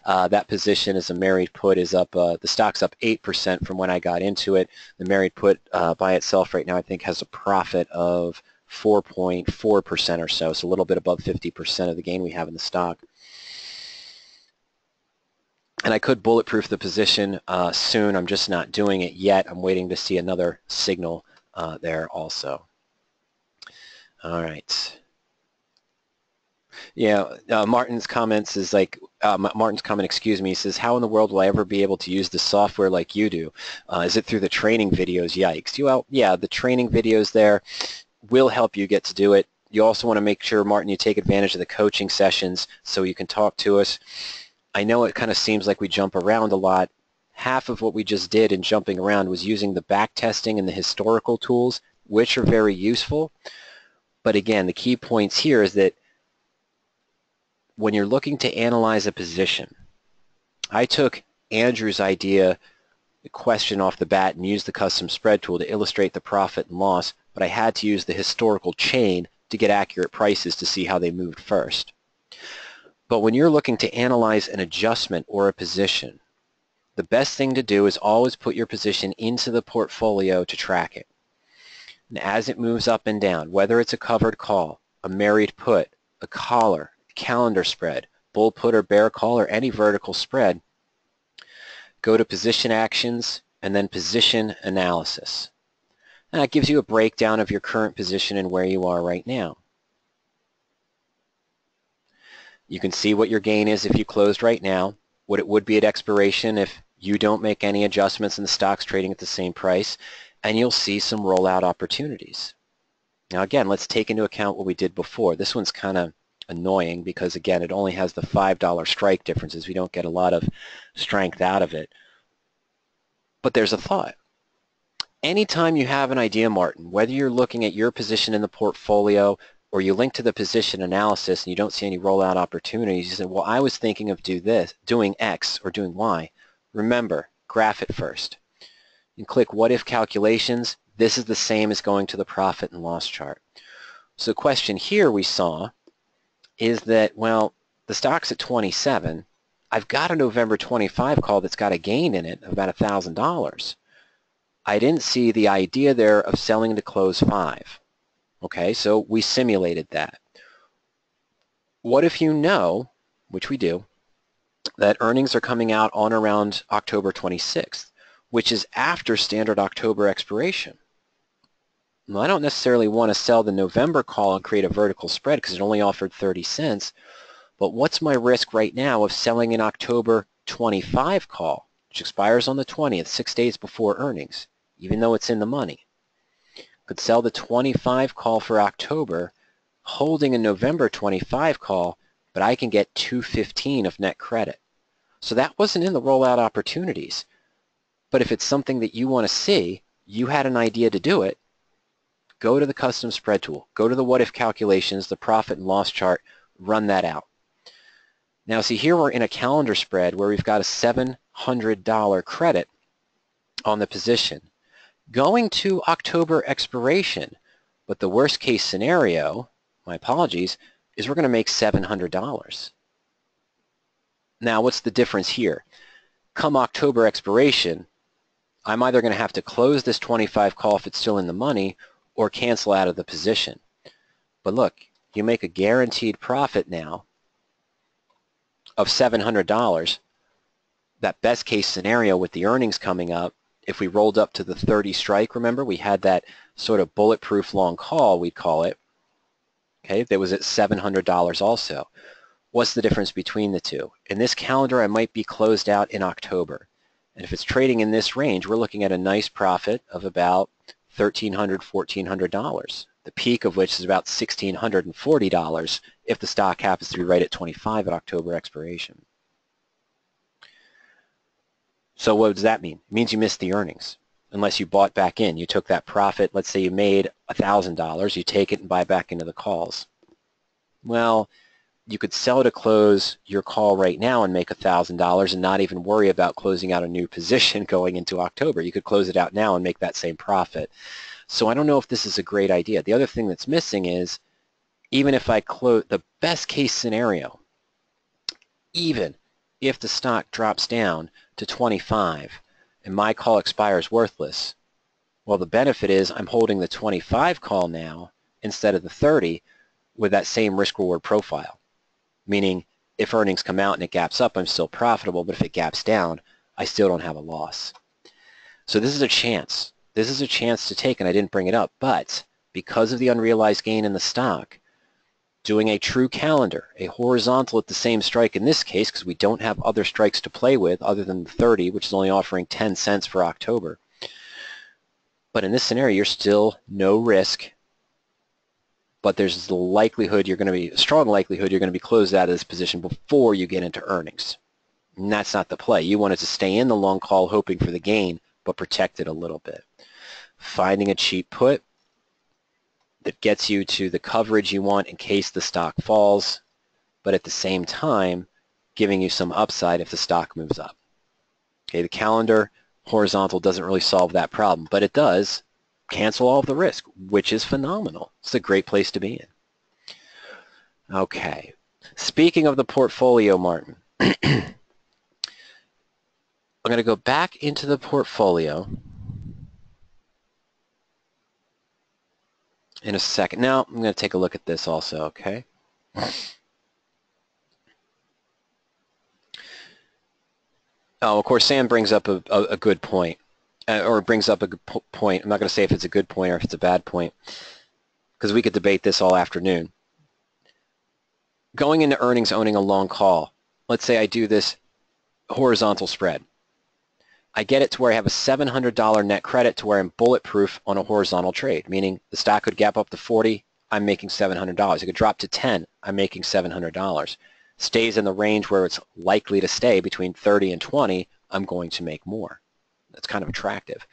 That position as a married put is up, the stock's up 8% from when I got into it. The married put by itself right now I think has a profit of 4.4% or so, so a little bit above 50% of the gain we have in the stock. And I could bulletproof the position soon. I'm just not doing it yet. I'm waiting to see another signal there also. All right. Yeah, Martin's comments is like, Martin's comment, excuse me, says, how in the world will I ever be able to use the software like you do? Is it through the training videos? Yikes. Well, yeah, the training videos there will help you get to do it. You also want to make sure, Martin, you take advantage of the coaching sessions so you can talk to us. I know it kind of seems like we jump around a lot. Half of what we just did in jumping around was using the back testing and the historical tools, which are very useful. But again, the key points here is that when you're looking to analyze a position, I took Andrew's idea, the question off the bat, and used the custom spread tool to illustrate the profit and loss, but I had to use the historical chain to get accurate prices to see how they moved first. But when you're looking to analyze an adjustment or a position, the best thing to do is always put your position into the portfolio to track it. And as it moves up and down, whether it's a covered call, a married put, a collar, calendar spread, bull put or bear call, or any vertical spread, go to position actions and then position analysis. And that gives you a breakdown of your current position and where you are right now. You can see what your gain is if you closed right now, what it would be at expiration if you don't make any adjustments and the stock's trading at the same price, and you'll see some rollout opportunities. Now again, let's take into account what we did before. This one's kind of annoying because again, it only has the $5 strike differences. We don't get a lot of strength out of it. But there's a thought. Anytime you have an idea, Martin, whether you're looking at your position in the portfolio or you link to the position analysis and you don't see any rollout opportunities, you say, well, I was thinking of doing X or doing Y. Remember, graph it first. And click what if calculations. This is the same as going to the profit and loss chart. So the question here we saw is that, well, the stock's at 27. I've got a November 25 call that's got a gain in it of about $1,000. I didn't see the idea there of selling to close 5. Okay, so we simulated that. What if you know, which we do, that earnings are coming out on around October 26th, which is after standard October expiration? Well, I don't necessarily want to sell the November call and create a vertical spread because it only offered 30 cents, but what's my risk right now of selling an October 25 call, which expires on the 20th, 6 days before earnings, even though it's in the money? Could sell the 25 call for October, holding a November 25 call, but I can get 215 of net credit. So that wasn't in the rollout opportunities. But if it's something that you want to see, you had an idea to do it, go to the custom spread tool, go to the what if calculations, the profit and loss chart, run that out. Now see, here we're in a calendar spread where we've got a $700 credit on the position going to October expiration, but the worst case scenario, my apologies, is we're going to make $700. Now what's the difference here? Come October expiration, I'm either going to have to close this 25 call if it's still in the money or cancel out of the position. But look, you make a guaranteed profit now of $700. That best case scenario with the earnings coming up, if we rolled up to the 30 strike, remember we had that sort of bulletproof long call, we'd call it, okay, that was at $700 also. What's the difference between the two? In this calendar, I might be closed out in October. And if it's trading in this range, we're looking at a nice profit of about $1,300, $1,400, the peak of which is about $1,640 if the stock happens to be right at 25 at October expiration. So what does that mean? It means you missed the earnings unless you bought back in. You took that profit, let's say you made $1,000, you take it and buy back into the calls. Well, you could sell to close your call right now and make $1,000 and not even worry about closing out a new position going into October. You could close it out now and make that same profit. So I don't know if this is a great idea. The other thing that's missing is even if I close the best case scenario, even if the stock drops down to 25 and my call expires worthless, well, the benefit is I'm holding the 25 call now instead of the 30 with that same risk-reward profile. Meaning if earnings come out and it gaps up, I'm still profitable, but if it gaps down, I still don't have a loss. So this is a chance. This is a chance to take, and I didn't bring it up, but because of the unrealized gain in the stock, doing a true calendar, a horizontal at the same strike in this case, because we don't have other strikes to play with other than the 30, which is only offering 10 cents for October. But in this scenario, you're still no risk, but there's the likelihood you're going to be, a strong likelihood you're going to be closed out of this position before you get into earnings. And that's not the play. You wanted to stay in the long call hoping for the gain, but protect it a little bit. Finding a cheap put that gets you to the coverage you want in case the stock falls, but at the same time giving you some upside if the stock moves up. Okay, the calendar horizontal doesn't really solve that problem, but it does cancel all of the risk, which is phenomenal. It's a great place to be in. Okay, speaking of the portfolio, Martin, I'm going to go back into the portfolio in a second. Now I'm going to take a look at this also, okay? Oh, of course, Sam brings up a good point. Or brings up a good point. I'm not going to say if it's a good point or if it's a bad point, because we could debate this all afternoon. Going into earnings owning a long call, let's say I do this horizontal spread. I get it to where I have a $700 net credit to where I'm bulletproof on a horizontal trade, meaning the stock could gap up to 40, I'm making $700. It could drop to 10, I'm making $700. Stays in the range where it's likely to stay between 30 and 20, I'm going to make more. That's kind of attractive.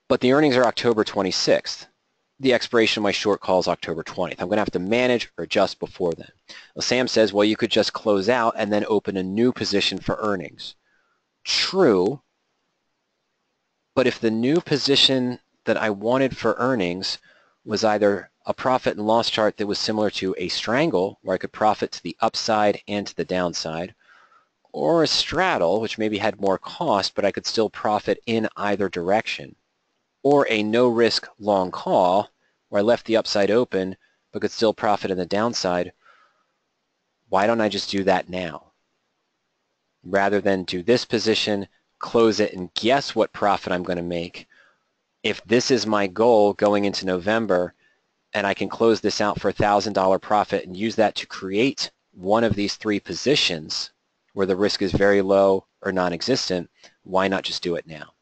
But the earnings are October 26th. The expiration of my short call is October 20th. I'm going to have to manage or adjust before then. Well, Sam says, well, you could just close out and then open a new position for earnings. True, but if the new position that I wanted for earnings was either a profit and loss chart that was similar to a strangle, where I could profit to the upside and to the downside, or a straddle, which maybe had more cost, but I could still profit in either direction, or a no-risk long call, where I left the upside open, but could still profit in the downside, why don't I just do that now? Rather than do this position, close it, and guess what profit I'm going to make. If this is my goal going into November, and I can close this out for $1,000 profit and use that to create one of these three positions where the risk is very low or non-existent, why not just do it now?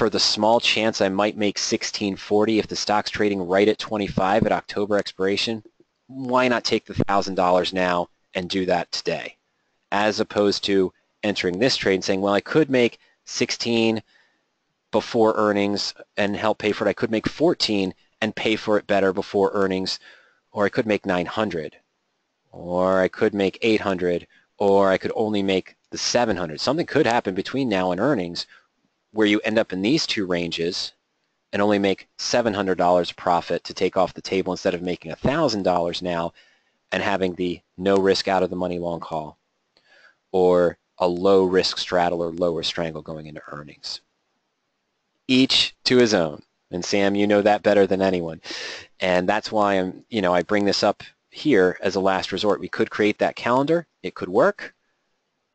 for the small chance I might make 1640 if the stock's trading right at 25 at October expiration, why not take the $1,000 now and do that today, as opposed to entering this trade and saying, well, I could make 16 before earnings and help pay for it. I could make 14 and pay for it better before earnings, or I could make 900, or I could make 800, or I could only make the 700. Something could happen between now and earnings where you end up in these two ranges and only make $700 profit to take off the table instead of making $1,000 now and having the no risk out of the money long call, or a low risk straddle or lower strangle going into earnings. Each to his own. And Sam, you know that better than anyone. And that's why I bring this up here as a last resort. We could create that calendar. It could work.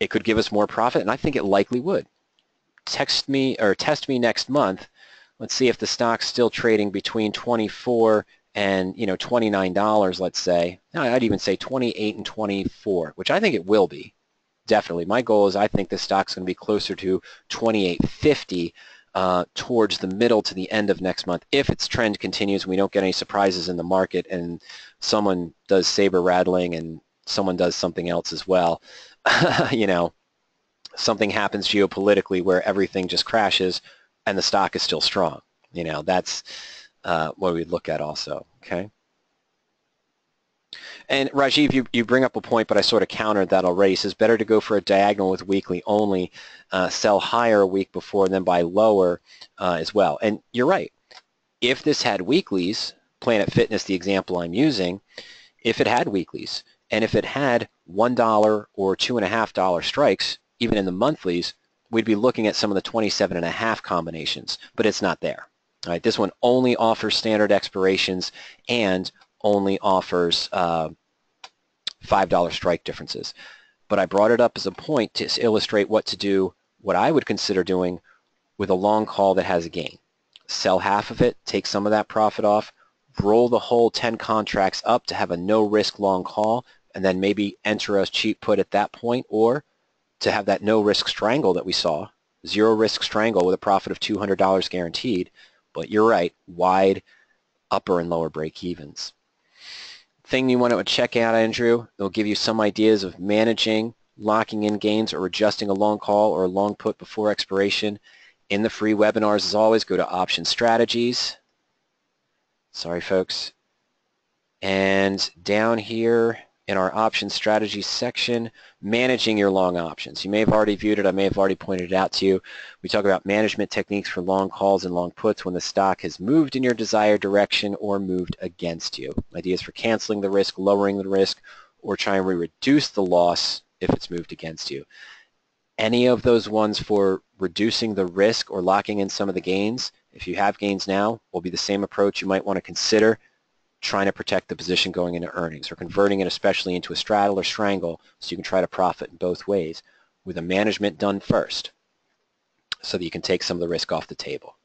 It could give us more profit, and I think it likely would. Test me next month. Let's see if the stock's still trading between 24 and $29, let's say. No, I'd even say 28 and 24, which I think it will be. Definitely. My goal is I think the stock's going to be closer to 28.50 towards the middle to the end of next month if its trend continues and we don't get any surprises in the market and someone does saber rattling and someone does something else as well. Something happens geopolitically where everything just crashes and the stock is still strong. That's what we'd look at also, okay? And Rajiv, you bring up a point, but I sort of countered that already. He says better to go for a diagonal with weekly only, sell higher a week before and then buy lower as well. And you're right. If this had weeklies, Planet Fitness, the example I'm using, if it had weeklies, and if it had $1 or $2.50 strikes, even in the monthlies, we'd be looking at some of the 27.5 combinations, but it's not there. All right, this one only offers standard expirations and only offers $5 strike differences. But I brought it up as a point to illustrate what to do, what I would consider doing with a long call that has a gain. Sell half of it, take some of that profit off, roll the whole 10 contracts up to have a no-risk long call, and then maybe enter a cheap put at that point, or to have that no-risk strangle that we saw, zero-risk strangle with a profit of $200 guaranteed. But you're right, wide upper and lower break-evens. Thing you want to check out, Andrew, it'll give you some ideas of managing, locking in gains, or adjusting a long call or a long put before expiration in the free webinars. As always, go to Option Strategies. Sorry, folks. And down here in our Option Strategies section, managing your long options. You may have already viewed it. I may have already pointed it out to you. We talk about management techniques for long calls and long puts when the stock has moved in your desired direction or moved against you. Ideas for canceling the risk, lowering the risk, or trying to reduce the loss if it's moved against you. Any of those ones for reducing the risk or locking in some of the gains, if you have gains now, will be the same approach you might want to consider trying to protect the position going into earnings, or converting it especially into a straddle or strangle so you can try to profit in both ways with a management done first so that you can take some of the risk off the table.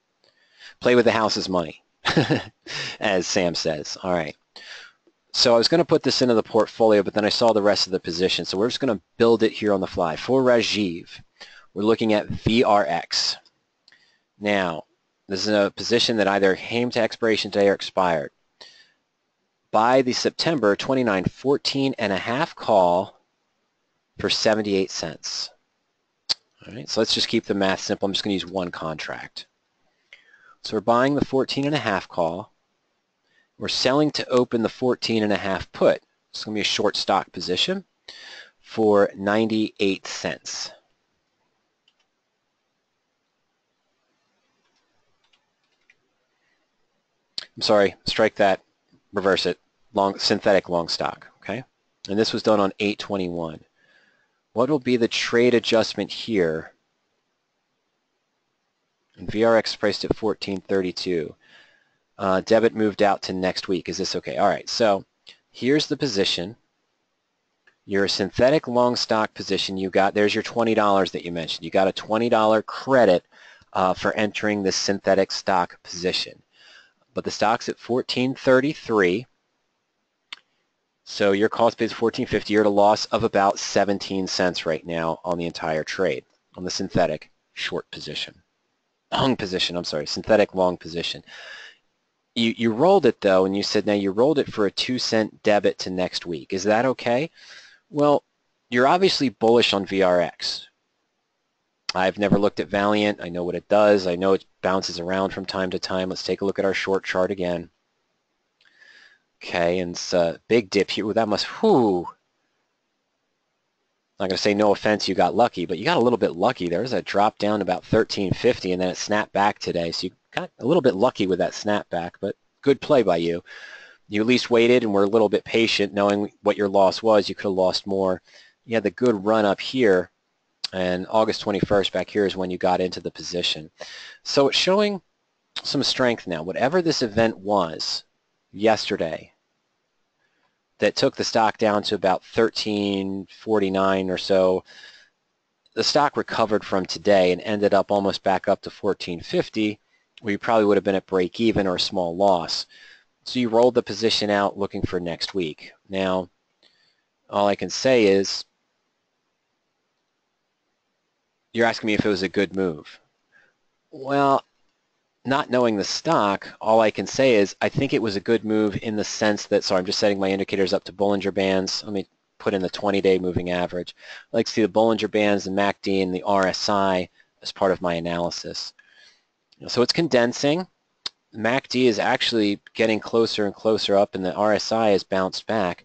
Play with the house's money, as Sam says. All right. So I was going to put this into the portfolio, but then I saw the rest of the position. So we're just going to build it here on the fly. For Rajiv, we're looking at VRX. Now, this is a position that either came to expiration today or expired. By the September 29, 14.5 call for 78 cents. All right, so let's just keep the math simple. I'm just going to use one contract. So we're buying the 14.5 call. We're selling to open the 14.5 put. It's going to be a short stock position for 98 cents. I'm sorry, strike that. Reverse it, synthetic long stock, okay? And this was done on 8/21. What will be the trade adjustment here? And VRX priced at 14.32. Debit moved out to next week. Is this okay? All right, so here's the position. Your synthetic long stock position, there's your $20 that you mentioned. You got a $20 credit for entering this synthetic stock position. But the stock's at 14.33, so your cost base is 14.50. You're at a loss of about 17 cents right now on the entire trade, on the synthetic short position. long position, I'm sorry, synthetic long position. You rolled it though, and you said now you rolled it for a 2-cent debit to next week. Is that okay? Well, you're obviously bullish on VRX. I've never looked at Valiant. I know what it does. I know it bounces around from time to time. Let's take a look at our short chart again. Okay, and it's a big dip here. Ooh, that must, whoo. I'm not going to say no offense, you got lucky, but you got a little bit lucky. There's a drop down about 13.50, and then it snapped back today. So you got a little bit lucky with that snapback, but good play by you. You at least waited and were a little bit patient, knowing what your loss was. You could have lost more. You had the good run up here, and August 21st back here is when you got into the position. So it's showing some strength now. Whatever this event was yesterday that took the stock down to about 13.49 or so, the stock recovered from today and ended up almost back up to 14.50, where you probably would have been at break even or a small loss. So you rolled the position out looking for next week. Now, all I can say is, you're asking me if it was a good move. Well, not knowing the stock, all I can say is I think it was a good move in the sense that, so I'm just setting my indicators up to Bollinger Bands. Let me put in the 20-day moving average. I like to see the Bollinger Bands, the MACD, and the RSI as part of my analysis. So it's condensing. MACD is actually getting closer and closer up, and the RSI has bounced back.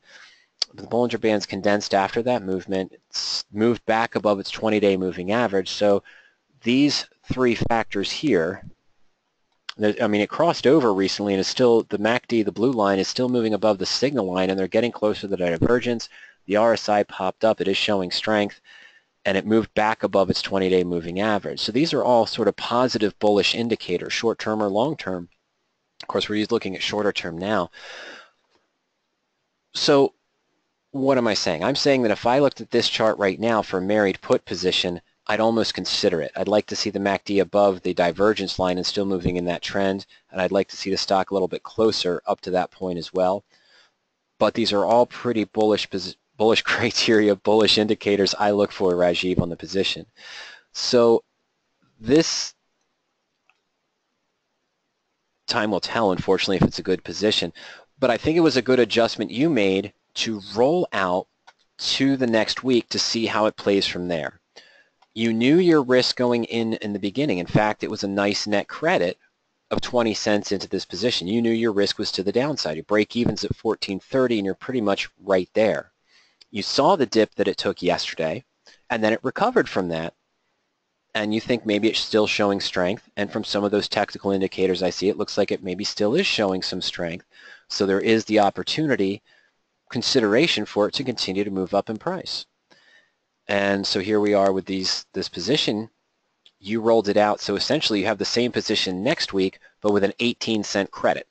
The Bollinger Band's condensed after that movement. It's moved back above its 20-day moving average. So these three factors here, I mean, it crossed over recently and is still, the MACD, the blue line, is still moving above the signal line, and they're getting closer to the divergence. The RSI popped up. It is showing strength, and it moved back above its 20-day moving average. So these are all sort of positive bullish indicators, short-term or long-term. Of course, we're looking at shorter term now. So what am I saying? I'm saying that if I looked at this chart right now for a married put position, I'd almost consider it. I'd like to see the MACD above the divergence line and still moving in that trend, and I'd like to see the stock a little bit closer up to that point as well. But these are all pretty bullish criteria, bullish indicators I look for, Rajiv, on the position. So this time will tell, unfortunately, if it's a good position. But I think it was a good adjustment you made to roll out to the next week to see how it plays from there. You knew your risk going in the beginning. In fact, it was a nice net credit of 20 cents into this position. You knew your risk was to the downside. Your break even's at 14.30, and you're pretty much right there. You saw the dip that it took yesterday, and then it recovered from that. And you think maybe it's still showing strength. And from some of those technical indicators I see, it looks like it maybe still is showing some strength. So there is the opportunity, consideration for it to continue to move up in price. And so here we are with this position. You rolled it out, so essentially you have the same position next week, but with an 18-cent credit.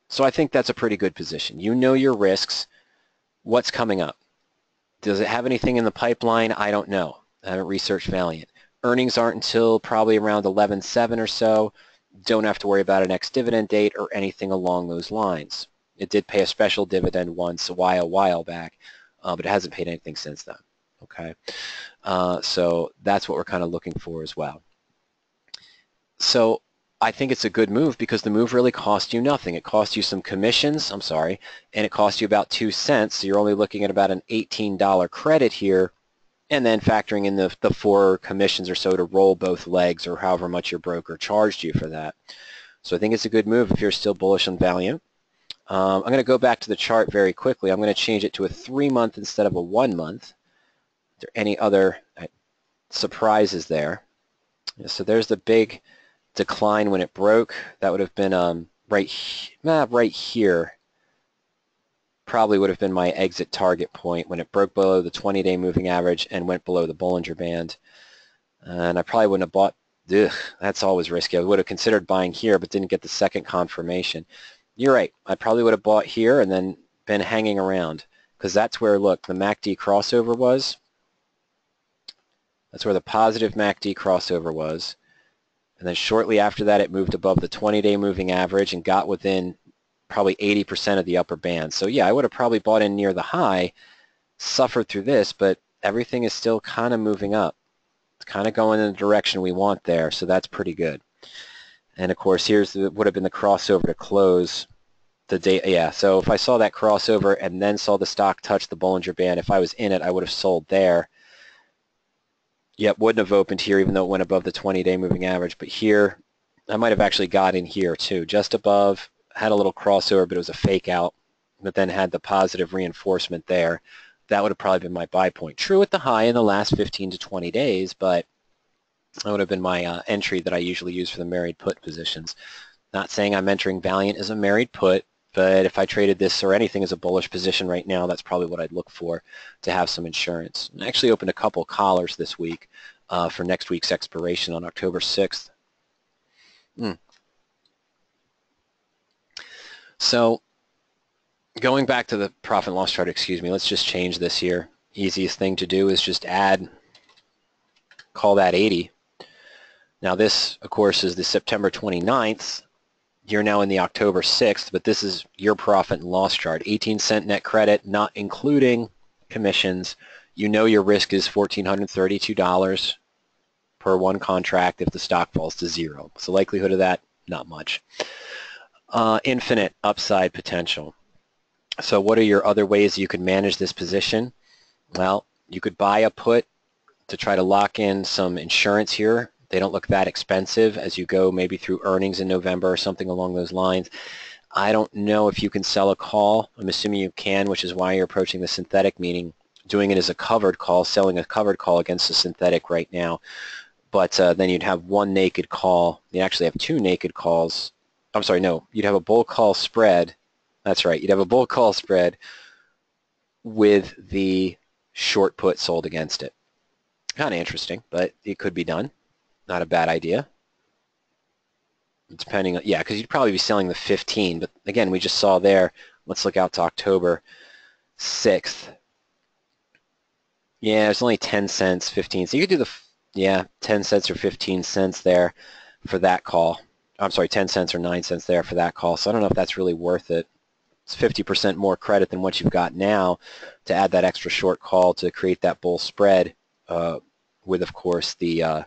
So I think that's a pretty good position. You know your risks. What's coming up? Does it have anything in the pipeline? I don't know. I haven't researched Valiant. Earnings aren't until probably around 11/7 or so. Don't have to worry about an ex-dividend date or anything along those lines. It did pay a special dividend once a while back, but it hasn't paid anything since then. Okay, so that's what we're kind of looking for as well. So I think it's a good move because the move really cost you nothing. It cost you some commissions, and it cost you about 2 cents, so you're only looking at about an $18 credit here, and then factoring in the 4 commissions or so to roll both legs, or however much your broker charged you for that. So I think it's a good move if you're still bullish on Valiant. I'm going to go back to the chart very quickly. I'm going to change it to a 3-month instead of a 1-month. Are there any other surprises there? So there's the big decline when it broke. That would have been right here. Probably would have been my exit target point when it broke below the 20-day moving average and went below the Bollinger Band. And I probably wouldn't have bought. That's always risky. I would have considered buying here, but didn't get the second confirmation. You're right. I probably would have bought here and then been hanging around, because that's where, look, the MACD crossover was. That's where the positive MACD crossover was. And then shortly after that, it moved above the 20-day moving average and got within probably 80% of the upper band. So yeah, I would have probably bought in near the high, suffered through this, but everything is still kind of moving up. It's kind of going in the direction we want there, so that's pretty good. And of course, here's would have been the crossover to close the day. Yeah, so if I saw that crossover and then saw the stock touch the Bollinger Band, if I was in it, I would have sold there. Yep, wouldn't have opened here even though it went above the 20-day moving average. But here, I might have actually got in here too, just above, had a little crossover, but it was a fake out, but then had the positive reinforcement there. That would have probably been my buy point. True at the high in the last 15 to 20 days, but that would have been my entry that I usually use for the married put positions. Not saying I'm entering Valiant as a married put, but if I traded this or anything as a bullish position right now, that's probably what I'd look for to have some insurance. I actually opened a couple collars this week for next week's expiration on October 6th. So going back to the profit and loss chart, excuse me, let's just change this here. Easiest thing to do is just add, call that 80. Now this, of course, is the September 29th. You're now in the October 6th, but this is your profit and loss chart. 18-cent net credit, not including commissions. You know your risk is $1,432 per one contract if the stock falls to zero. So likelihood of that, not much. Infinite upside potential. So what are your other ways you could manage this position? Well, you could buy a put to try to lock in some insurance here. They don't look that expensive as you go maybe through earnings in November or something along those lines. I don't know if you can sell a call. I'm assuming you can, which is why you're approaching the synthetic, meaning doing it as a covered call, selling a covered call against a synthetic right now. But then you'd have one naked call. You actually have two naked calls. I'm sorry, no. You'd have a bull call spread. That's right. You'd have a bull call spread with the short put sold against it. Kind of interesting, but it could be done. Not a bad idea. Depending on, yeah, because you'd probably be selling the 15, but again, we just saw there, let's look out to October 6th. Yeah, it's only 10 cents, 15. So you could do the, yeah, 10 cents or 15 cents there for that call. I'm sorry, 10 cents or 9 cents there for that call. So I don't know if that's really worth it. It's 50% more credit than what you've got now to add that extra short call to create that bull spread with, of course, the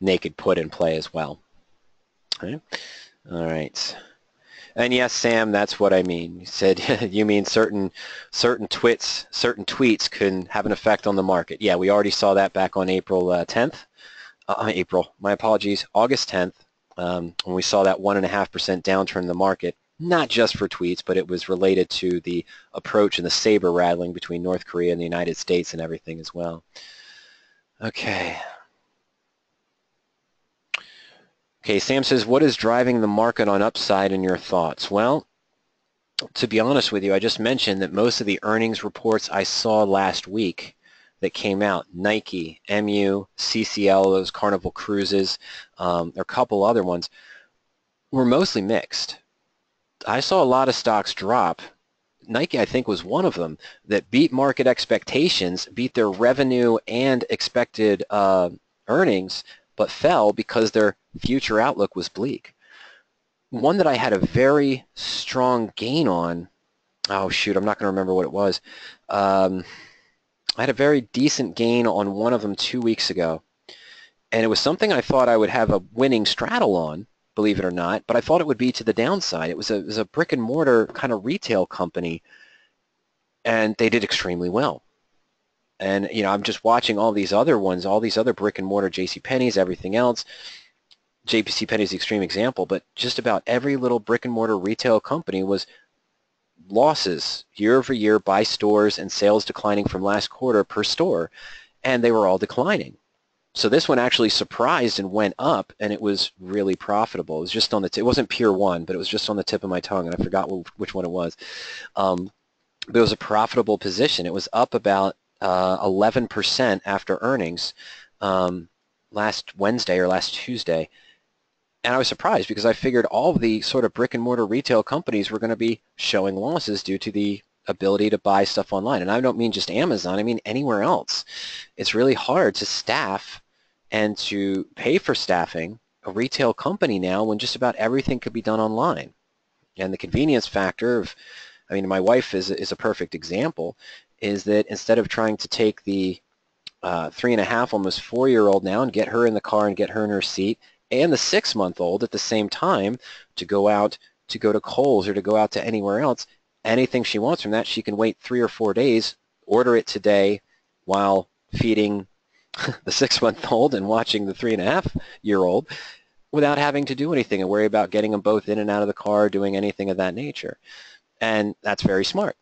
naked put in play as well. Okay. All right. And yes, Sam, that's what I mean. You said you mean certain tweets can have an effect on the market. Yeah, we already saw that back on April 10th. My apologies, August 10th, when we saw that 1.5% downturn in the market, not just for tweets, but it was related to the approach and the saber rattling between North Korea and the United States and everything as well. Okay. Okay, Sam says, what is driving the market on upside in your thoughts? Well, to be honest with you, I just mentioned that most of the earnings reports I saw last week that came out, Nike, MU, CCL, those Carnival Cruises, a couple other ones, were mostly mixed. I saw a lot of stocks drop. Nike, I think, was one of them that beat market expectations, beat their revenue and expected earnings, but fell because their future outlook was bleak. One that I had a very strong gain on, oh shoot, I'm not going to remember what it was. I had a very decent gain on one of them 2 weeks ago, and it was something I thought I would have a winning straddle on, believe it or not, but I thought it would be to the downside. It was a brick and mortar kind of retail company, and they did extremely well. And you know, I'm just watching all these other ones, all these other brick and mortar JCPenney's, everything else. JCPenney's the extreme example, but just about every little brick and mortar retail company was losses year over year by stores and sales declining from last quarter per store, and they were all declining. So this one actually surprised and went up, and it was really profitable. It was just on the it wasn't Pier 1, but it was just on the tip of my tongue, and I forgot which one it was. But it was a profitable position. It was up about 11% after earnings last Wednesday or last Tuesday. And I was surprised because I figured all of the sort of brick and mortar retail companies were going to be showing losses due to the ability to buy stuff online. And I don't mean just Amazon, I mean anywhere else. It's really hard to staff and to pay for staffing a retail company now when just about everything could be done online. And the convenience factor of, I mean, my wife is a perfect example, is that instead of trying to take the 3.5, almost 4-year-old now, and get her in the car and get her in her seat, and the 6-month-old at the same time to go out, to go to Kohl's or to go out to anywhere else. Anything she wants from that, she can wait 3 or 4 days, order it today while feeding the 6-month-old and watching the 3.5-year-old without having to do anything and worry about getting them both in and out of the car, doing anything of that nature. And that's very smart.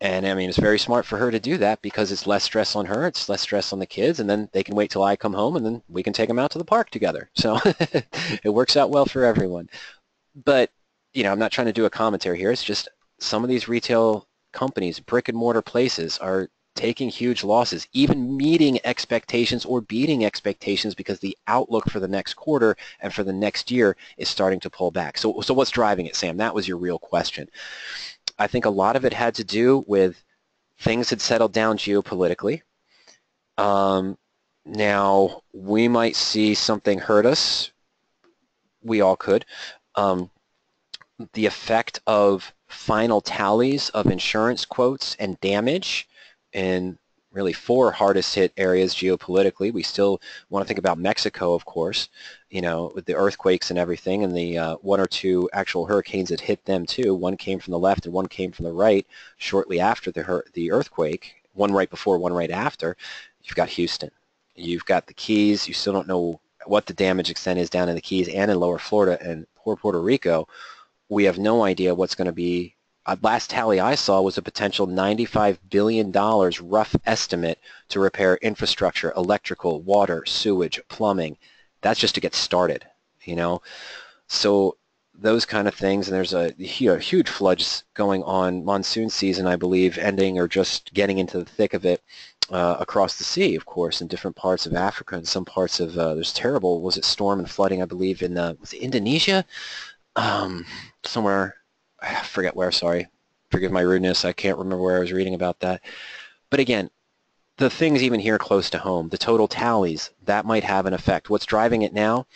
And I mean, it's very smart for her to do that because it's less stress on her, it's less stress on the kids, and then they can wait till I come home and then we can take them out to the park together. So it works out well for everyone. But, you know, I'm not trying to do a commentary here. It's just some of these retail companies, brick and mortar places, are taking huge losses, even meeting expectations or beating expectations because the outlook for the next quarter and for the next year is starting to pull back. So what's driving it, Sam? That was your real question. I think a lot of it had to do with things had settled down geopolitically. Now, we might see something hurt us. We all could. The effect of final tallies of insurance quotes and damage in really 4 hardest hit areas geopolitically. We still want to think about Mexico, of course, you know, with the earthquakes and everything, and the 1 or 2 actual hurricanes that hit them too. One came from the left and one came from the right shortly after the earthquake, one right before, one right after. You've got Houston. You've got the Keys. You still don't know what the damage extent is down in the Keys and in lower Florida and poor Puerto Rico. We have no idea what's going to be. Last tally I saw was a potential $95 billion rough estimate to repair infrastructure, electrical, water, sewage, plumbing. That's just to get started, you know. So those kind of things, and there's a huge floods going on, monsoon season, I believe, ending or just getting into the thick of it across the sea, of course, in different parts of Africa and some parts of, there's terrible, was it storm and flooding, I believe, in, was it Indonesia? Somewhere, I forget where, sorry. Forgive my rudeness, I can't remember where I was reading about that. But again, the things even here close to home, the total tallies, that might have an effect. What's driving it now?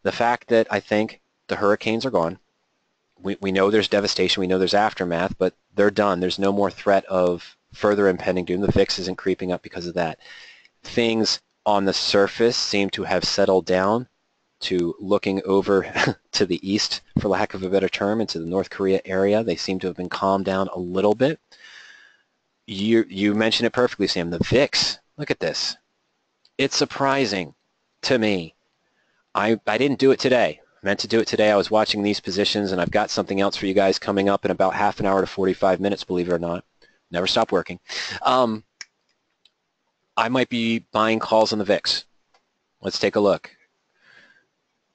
The fact that I think the hurricanes are gone. We know there's devastation, we know there's aftermath, but they're done. There's no more threat of further impending doom. The VIX isn't creeping up because of that. Things on the surface seem to have settled down to looking over to the east, for lack of a better term, into the North Korea area. They seem to have been calmed down a little bit. You mentioned it perfectly, Sam. The VIX, look at this. It's surprising to me. I didn't do it today. I meant to do it today. I was watching these positions, and I've got something else for you guys coming up in about half an hour to 45 minutes, believe it or not. Never stop working. I might be buying calls on the VIX. Let's take a look.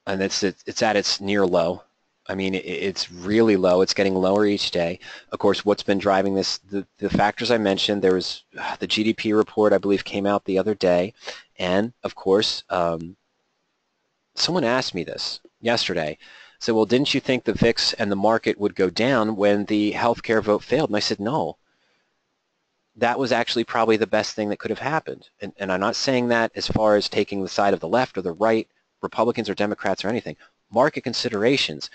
And it's at its near low. I mean, it's really low. It's getting lower each day. Of course, what's been driving this, the factors I mentioned, there was the GDP report, I believe, came out the other day. And, of course, someone asked me this yesterday. Said, well, didn't you think the VIX and the market would go down when the healthcare vote failed? And I said, no. That was actually probably the best thing that could have happened. And I'm not saying that as far as taking the side of the left or the right, Republicans or Democrats or anything. Market considerations.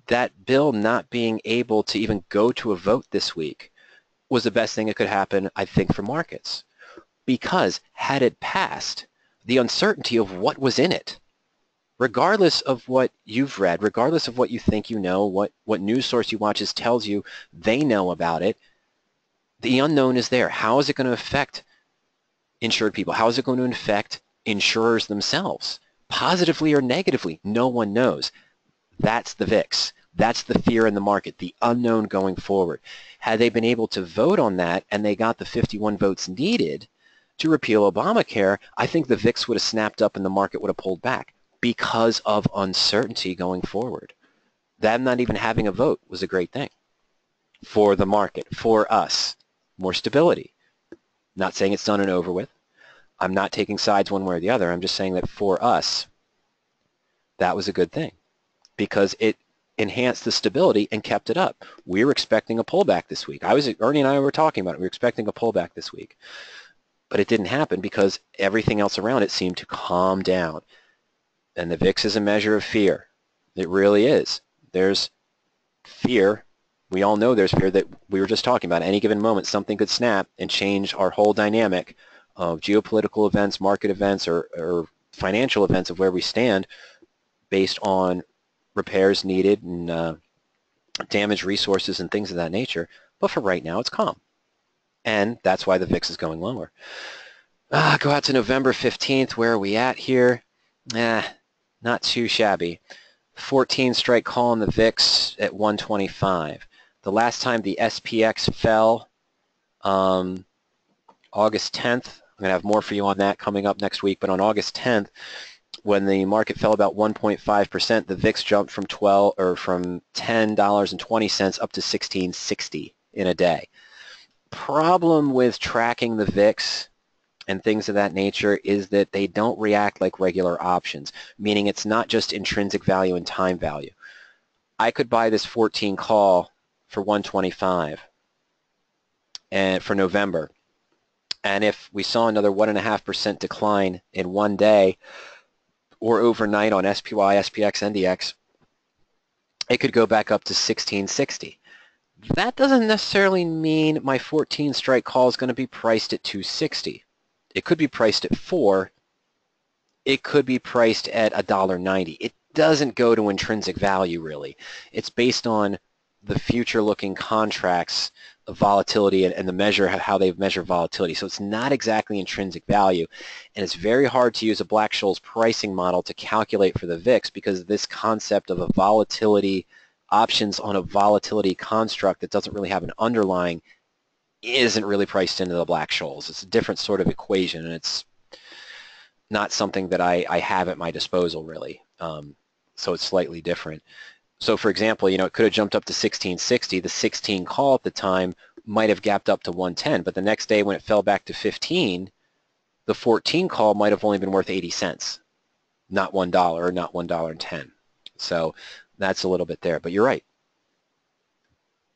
That bill not being able to even go to a vote this week was the best thing that could happen, I think, for markets. Because had it passed, the uncertainty of what was in it, regardless of what you've read, regardless of what you think you know, what news source you watch tells you they know about it, the unknown is there. How is it going to affect insured people? How is it going to affect insurers themselves? Positively or negatively, no one knows. That's the VIX. That's the fear in the market, the unknown going forward. Had they been able to vote on that and they got the 51 votes needed to repeal Obamacare, I think the VIX would have snapped up and the market would have pulled back because of uncertainty going forward. Them not even having a vote was a great thing for the market, for us. More stability. Not saying it's done and over with. I'm not taking sides one way or the other. I'm just saying that for us, that was a good thing because it enhanced the stability and kept it up. We were expecting a pullback this week. Ernie and I were talking about it. We were expecting a pullback this week. But it didn't happen because everything else around it seemed to calm down. And the VIX is a measure of fear. It really is. There's fear we all know there's fear that we were just talking about. At any given moment, something could snap and change our whole dynamic of geopolitical events, market events, or financial events of where we stand based on repairs needed and damaged resources and things of that nature. But for right now, it's calm. And that's why the VIX is going lower. Go out to November 15th. Where are we at here? Not too shabby. 14 strike call on the VIX at 125. The last time the SPX fell, August 10th, I'm going to have more for you on that coming up next week, but on August 10th, when the market fell about 1.5%, the VIX jumped from $10.20 up to $16.60 in a day. Problem with tracking the VIX and things of that nature is that they don't react like regular options, meaning it's not just intrinsic value and time value. I could buy this 14 call for 125 and for November, and if we saw another 1.5% decline in one day or overnight on SPY, SPX, NDX, it could go back up to 1660. That doesn't necessarily mean my 14 strike call is going to be priced at 260. It could be priced at 4. It could be priced at $1.90. It doesn't go to intrinsic value, really. It's based on the future-looking contracts of volatility and the measure, how they measure volatility. So it's not exactly intrinsic value, and it's very hard to use a Black-Scholes pricing model to calculate for the VIX because this concept of a volatility options on a volatility construct that doesn't really have an underlying isn't really priced into the Black-Scholes. It's a different sort of equation, and it's not something that I have at my disposal, really. So it's slightly different. So for example, it could have jumped up to 1660. The 16 call at the time might have gapped up to 110, but the next day when it fell back to 15, the 14 call might have only been worth 80 cents, not $1 or not $1.10. So that's a little bit there, but you're right.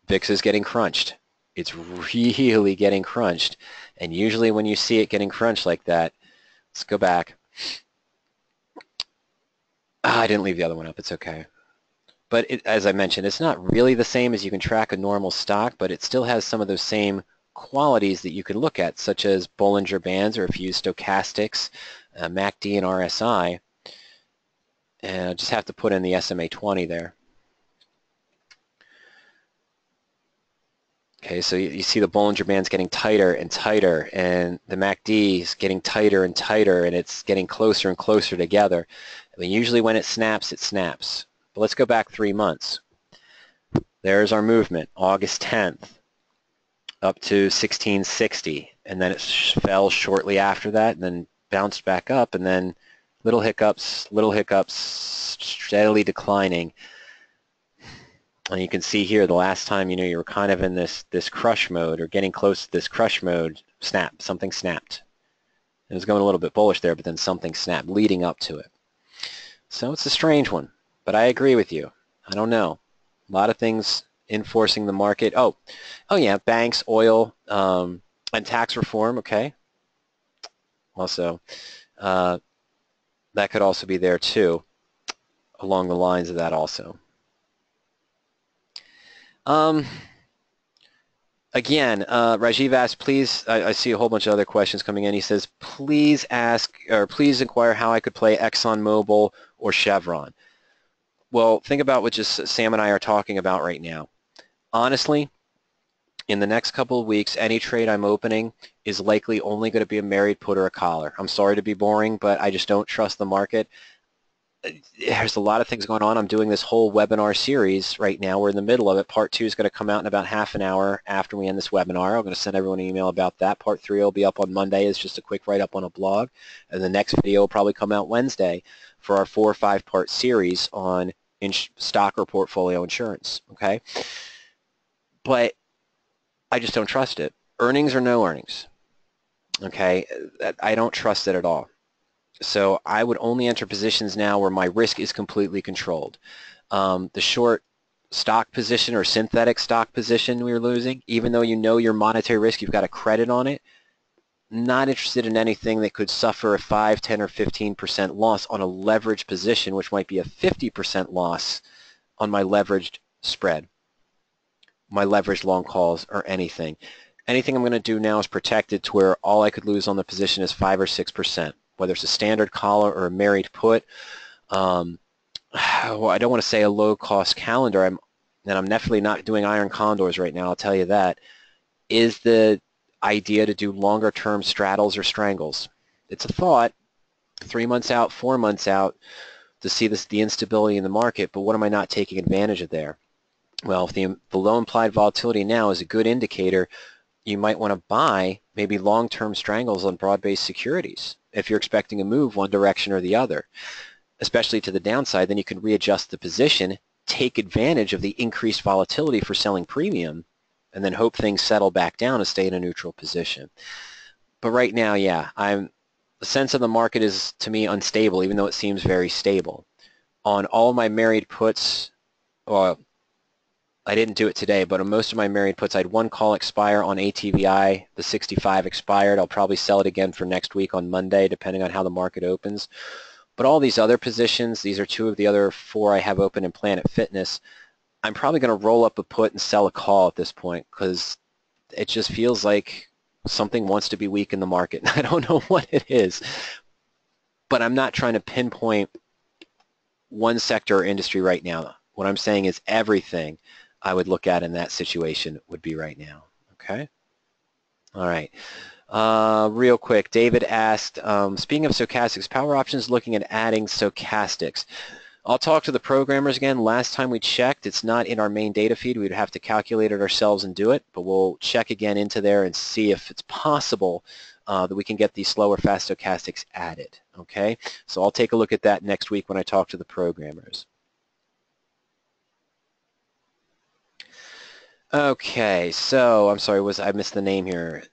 VIX is getting crunched. It's really getting crunched, and usually when you see it getting crunched like that, let's go back. I didn't leave the other one up. It's okay. But as I mentioned, it's not really the same as you can track a normal stock, but it still has some of those same qualities that you can look at, such as Bollinger Bands, or if you use stochastics, MACD and RSI. And I just have to put in the SMA 20 there. Okay, so you see the Bollinger Band's getting tighter and tighter, and the MACD is getting tighter and tighter, and it's getting closer and closer together. I mean, usually when it snaps, it snaps. But let's go back 3 months. There's our movement, August 10th, up to 1660, and then it fell shortly after that, and then bounced back up, and then little hiccups, steadily declining. And you can see here the last time you were kind of in this crush mode or getting close to this crush mode, something snapped. It was going a little bit bullish there, but then something snapped leading up to it. So it's a strange one, but I agree with you. I don't know. A lot of things enforcing the market. Oh yeah, banks, oil, and tax reform, okay. Also, that could also be there too, along the lines of that also. Again, Rajiv asked, please, I see a whole bunch of other questions coming in. He says, please inquire how I could play ExxonMobil or Chevron. Well, think about what just Sam and I are talking about right now. Honestly, in the next couple of weeks, any trade I'm opening is likely only going to be a married put or a collar. I'm sorry to be boring, but I just don't trust the market. There's a lot of things going on. I'm doing this whole webinar series right now. We're in the middle of it. Part 2 is going to come out in about half an hour after we end this webinar. I'm going to send everyone an email about that. Part 3 will be up on Monday. It's just a quick write-up on a blog. And the next video will probably come out Wednesday for our 4 or 5-part series on stock or portfolio insurance. Okay? But I just don't trust it. Earnings or no earnings. Okay? I don't trust it at all. So I would only enter positions now where my risk is completely controlled. The short stock position or synthetic stock position we're losing, even though you know your monetary risk, you've got a credit on it, not interested in anything that could suffer a 5, 10, or 15% loss on a leveraged position, which might be a 50% loss on my leveraged spread. my leveraged long calls or anything. Anything I'm going to do now is protected to where all I could lose on the position is 5 or 6%, whether it's a standard collar or a married put. Well, I don't want to say a low-cost calendar, and I'm definitely not doing iron condors right now, I'll tell you that. Is the idea to do longer-term straddles or strangles? It's a thought, 3 months out, 4 months out, to see the instability in the market, but what am I not taking advantage of there? Well, if the low implied volatility now is a good indicator, you might want to buy maybe long-term strangles on broad-based securities if you're expecting a move one direction or the other, especially to the downside. Then you can readjust the position, take advantage of the increased volatility for selling premium, and then hope things settle back down and stay in a neutral position. But right now, yeah, the sense of the market is, to me, unstable, even though it seems very stable. On all my married puts, well, I didn't do it today, but on most of my married puts, I had one call expire on ATVI. The 65 expired. I'll probably sell it again for next week on Monday, depending on how the market opens. But all these other positions, these are 2 of the other 4 I have open in Planet Fitness. I'm probably going to roll up a put and sell a call at this point because it just feels like something wants to be weak in the market. I don't know what it is, but I'm not trying to pinpoint one sector or industry right now. What I'm saying is everything I would look at in that situation would be right now. Okay? All right. Real quick, David asked, speaking of stochastics, PowerOptions looking at adding stochastics. I'll talk to the programmers again. Last time we checked, it's not in our main data feed. We'd have to calculate it ourselves and do it, but we'll check again into there and see if it's possible that we can get these slower fast stochastics added. Okay? So I'll take a look at that next week when I talk to the programmers. Okay, so I'm sorry, I missed the name here.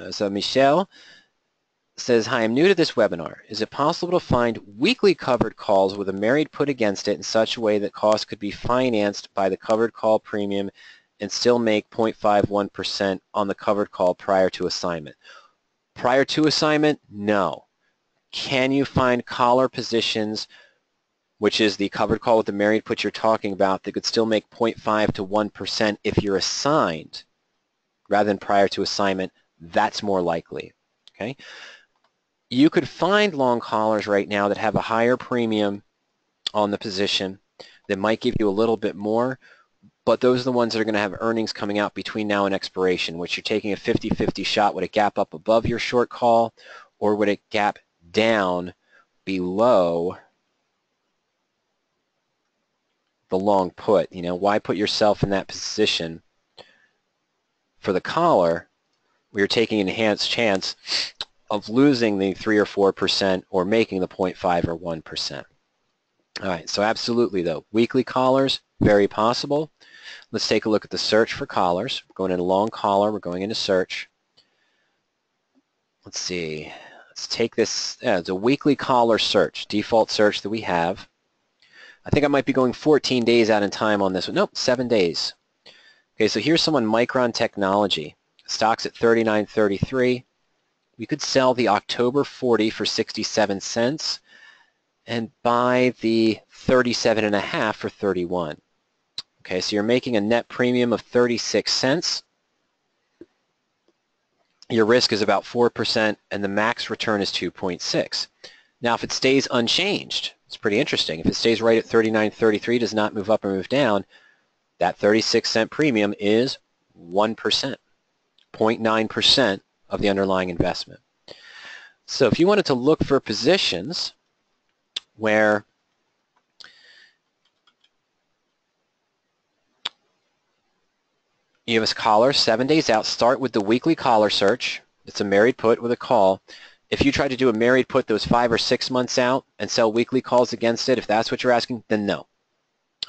So Michelle says, hi, I'm new to this webinar. Is it possible to find weekly covered calls with a married put against it in such a way that costs could be financed by the covered call premium and still make 0.51% on the covered call prior to assignment? Prior to assignment, no. Can you find collar positions, which is the covered call with the married put you're talking about, that could still make 0.5 to 1% if you're assigned rather than prior to assignment? That's more likely. Okay. You could find long collars right now that have a higher premium on the position that might give you a little bit more, but those are the ones that are going to have earnings coming out between now and expiration, which you're taking a 50-50 shot. Would it gap up above your short call, or would it gap down below the long put? You know, why put yourself in that position for the collar where you're taking an enhanced chance of losing the 3 or 4% or making the 0.5 or 1%. All right, so absolutely though, weekly collars, very possible. Let's take a look at the search for collars. We're going into long collar, we're going into search. Let's see, let's take this, it's a weekly collar search, default search that we have. I think I might be going 14 days out in time on this one. Nope, 7 days. Okay, so here's someone, Micron Technology. Stock's at $39.33. We could sell the October 40 for 67 cents and buy the 37.5 for 31. Okay, so you're making a net premium of 36 cents. Your risk is about 4%, and the max return is 2.6. Now, if it stays unchanged, it's pretty interesting. If it stays right at 39.33, does not move up or move down, that 36-cent premium is 1%, 0.9% of the underlying investment. So if you wanted to look for positions where you have a collar 7 days out, start with the weekly collar search. It's a married put with a call. If you try to do a married put that was 5 or 6 months out and sell weekly calls against it, if that's what you're asking, then no.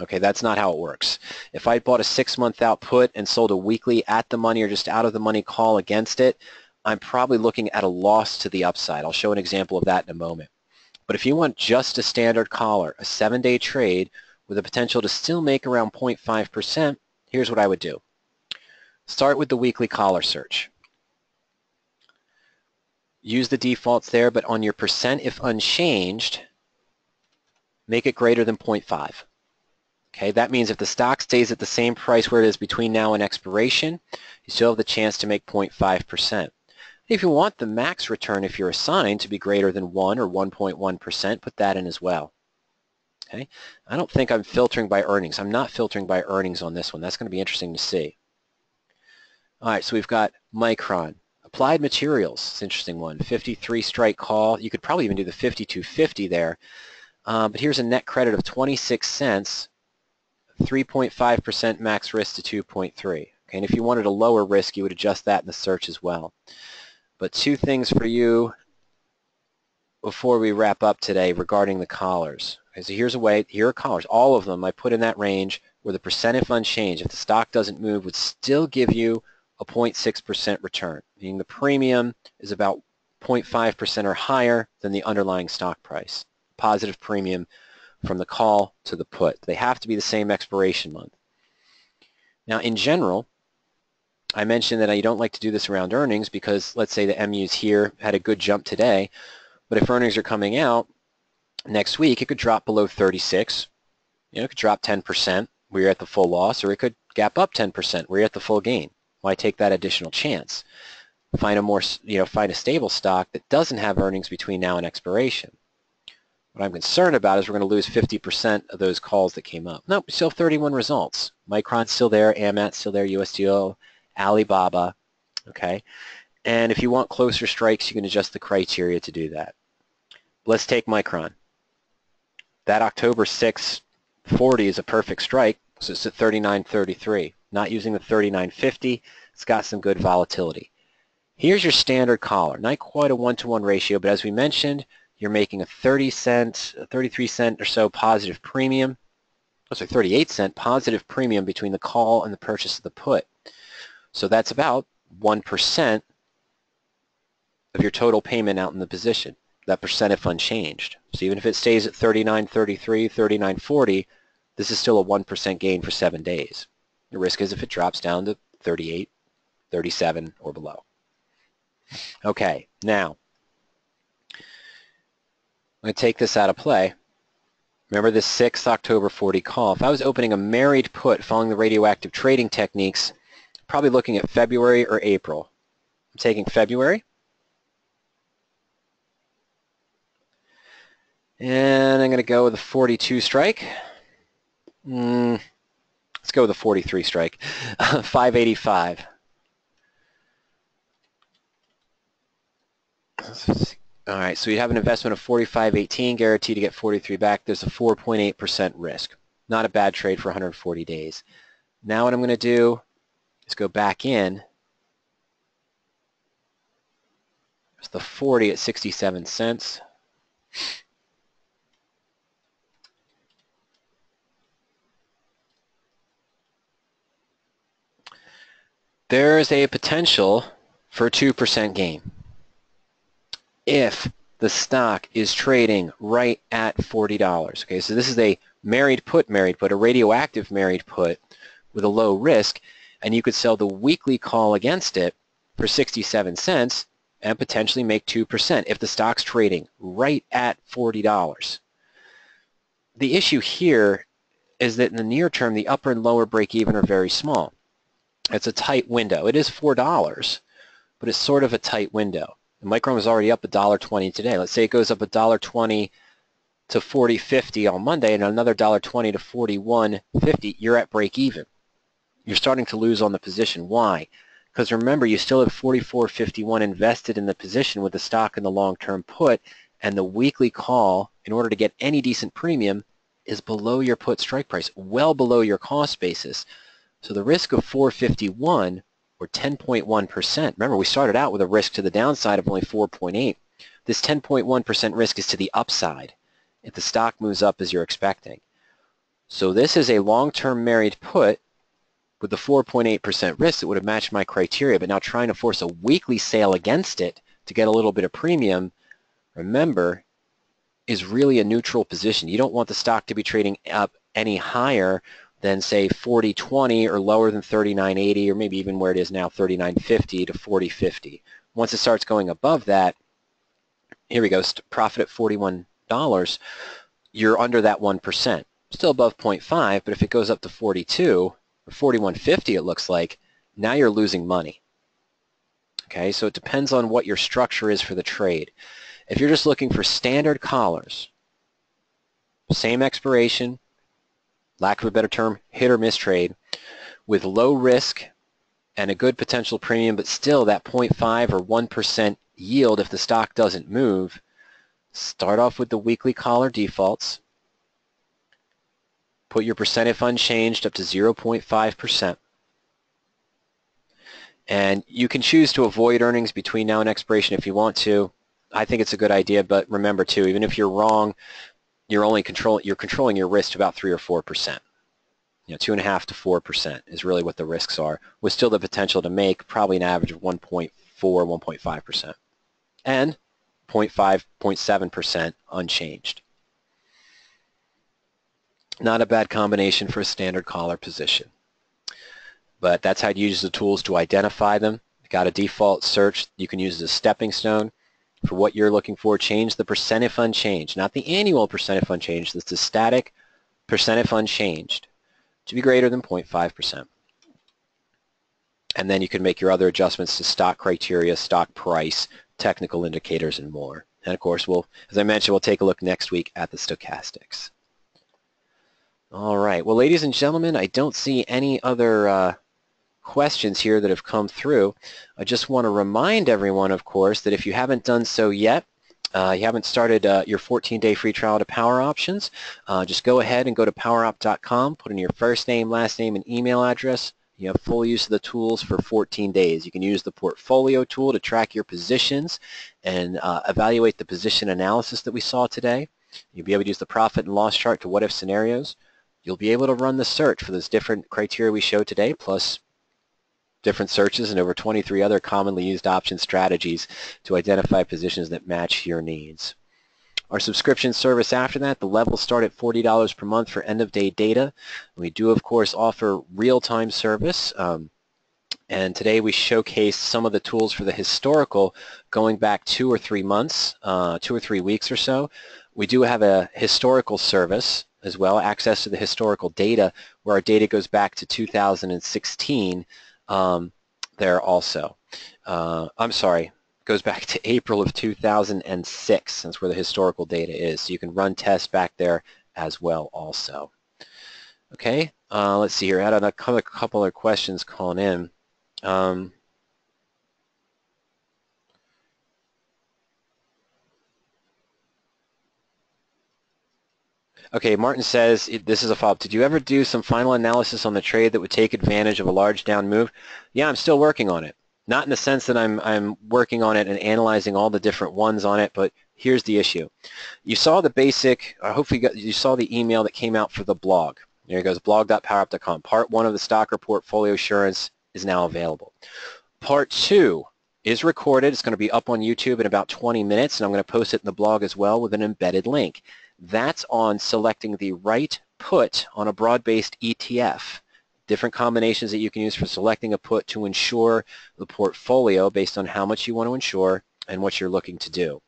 Okay, that's not how it works. If I bought a 6-month out put and sold a weekly at the money or just out of the money call against it, I'm probably looking at a loss to the upside. I'll show an example of that in a moment. But if you want just a standard collar, a 7-day trade with the potential to still make around 0.5%, here's what I would do. Start with the weekly collar search. Use the defaults there, but on your percent, if unchanged, make it greater than 0.5. Okay, that means if the stock stays at the same price where it is between now and expiration, you still have the chance to make 0.5%. If you want the max return, if you're assigned, to be greater than 1 or 1.1%, put that in as well. Okay, I don't think I'm filtering by earnings. I'm not filtering by earnings on this one. That's going to be interesting to see. All right, so we've got Micron. Applied Materials, it's an interesting one. 53 strike call. You could probably even do the 52.50 there. But here's a net credit of 26 cents, 3.5% max risk to 2.3. Okay, and if you wanted a lower risk, you would adjust that in the search as well. But two things for you before we wrap up today regarding the collars. Okay, so here's a way, here are collars. All of them I put in that range where the percent if unchanged, if the stock doesn't move, would still give you a 0.6% return, meaning the premium is about 0.5% or higher than the underlying stock price. Positive premium from the call to the put. They have to be the same expiration month. Now, in general, I mentioned that you don't like to do this around earnings because let's say the MUs here had a good jump today, but if earnings are coming out next week, it could drop below 36. It could drop 10% where you're at the full loss, or it could gap up 10% where you're at the full gain. Why take that additional chance? Find a more, find a stable stock that doesn't have earnings between now and expiration. What I'm concerned about is we're going to lose 50% of those calls that came up. No, we still have 31 results. Micron's still there, AMAT's still there, USDO, Alibaba, okay? And if you want closer strikes, you can adjust the criteria to do that. Let's take Micron. That October 6, 40 is a perfect strike, so it's at 39.33. Not using the 39.50, it's got some good volatility. Here's your standard collar. Not quite a 1-to-1 ratio, but as we mentioned, you're making a 33-cent or so positive premium. Sorry, 38-cent positive premium between the call and the purchase of the put. So that's about 1% of your total payment out in the position. That percent if unchanged. So even if it stays at 39.33, 39.40, this is still a 1% gain for 7 days. The risk is if it drops down to 38, 37, or below. Okay, now, I'm going to take this out of play. Remember this 6th October 40 call. If I was opening a married put following the radioactive trading techniques, probably looking at February or April. I'm taking February. And I'm going to go with a 42 strike. Let's go with a 43 strike. 585. All right, so you have an investment of 45.18, guaranteed to get 43 back. There's a 4.8% risk. Not a bad trade for 140 days. Now what I'm going to do is go back in. It's the 40 at 67 cents. There's a potential for a 2% gain if the stock is trading right at $40. Okay, so this is a married put, a radioactive married put with a low risk, and you could sell the weekly call against it for 67 cents and potentially make 2% if the stock's trading right at $40. The issue here is that in the near term, the upper and lower break-even are very small. It's a tight window. It is $4, but it's sort of a tight window. And Micron was already up $1.20 today. Let's say it goes up $1.20 to 40.50 on Monday and another $1.20 to 41.50. You're at break even. You're starting to lose on the position. Why? Because remember, you still have 44.51 invested in the position with the stock in the long-term put, and the weekly call, in order to get any decent premium, is below your put strike price, well below your cost basis. So the risk of 451 or 10.1%, remember we started out with a risk to the downside of only 4.8. This 10.1% risk is to the upside if the stock moves up as you're expecting. So this is a long-term married put with the 4.8% risk that would have matched my criteria, but now trying to force a weekly sale against it to get a little bit of premium, remember, is really a neutral position. You don't want the stock to be trading up any higher than say 40.20 or lower than 39.80 or maybe even where it is now 39.50 to 40.50. Once it starts going above that, here we go, profit at $41, you're under that 1%. still above 0.5, but if it goes up to 42 or 41.50 it looks like, now you're losing money. Okay, so it depends on what your structure is for the trade. If you're just looking for standard collars, same expiration, lack of a better term, hit or miss trade, with low risk and a good potential premium, but still that 0.5 or 1% yield if the stock doesn't move, start off with the weekly collar defaults. Put your percent if unchanged up to 0.5%. And you can choose to avoid earnings between now and expiration if you want to. I think it's a good idea, but remember too, even if you're wrong, you're controlling your risk to about 3 or 4%. 2.5 to 4% is really what the risks are, with still the potential to make probably an average of 1.4, 1.5%, and 0.5, 0.7% unchanged. Not a bad combination for a standard collar position. But that's how you use the tools to identify them. You've got a default search you can use as a stepping stone for what you're looking for. Change the percent if unchanged, not the annual percent if unchanged. That's the static percent if unchanged to be greater than 0.5%. And then you can make your other adjustments to stock criteria, stock price, technical indicators, and more. And of course, as I mentioned, we'll take a look next week at the stochastics. All right. Well, ladies and gentlemen, I don't see any other questions here that have come through. I just want to remind everyone, of course, that if you haven't done so yet, you haven't started your 14-day free trial to Power Options, just go ahead and go to powerop.com, put in your first name, last name, and email address. You have full use of the tools for 14 days. You can use the portfolio tool to track your positions and evaluate the position analysis that we saw today. You'll be able to use the profit and loss chart to what-if scenarios. You'll be able to run the search for those different criteria we showed today, plus different searches and over 23 other commonly used option strategies to identify positions that match your needs. Our subscription service after that, the levels start at $40 per month for end-of-day data. We do, of course, offer real-time service. And today we showcased some of the tools for the historical going back 2 or 3 months, 2 or 3 weeks or so. We do have a historical service as well, access to the historical data, where our data goes back to 2016 there also. I'm sorry, goes back to April of 2006. That's where the historical data is. So you can run tests back there as well also. Okay, let's see here. I had a couple of questions calling in. Okay, Martin says, this is a follow-up. Did you ever do some final analysis on the trade that would take advantage of a large down move? Yeah, I'm still working on it. Not in the sense that I'm working on it and analyzing all the different ones on it, but here's the issue. You saw the basic, hopefully you saw the email that came out for the blog. There it goes, blog.powerup.com. Part 1 of the Stocker Portfolio Assurance is now available. Part 2 is recorded. It's going to be up on YouTube in about 20 minutes, and I'm going to post it in the blog as well with an embedded link. That's on selecting the right put on a broad-based ETF. Different combinations that you can use for selecting a put to insure the portfolio based on how much you want to insure and what you're looking to do.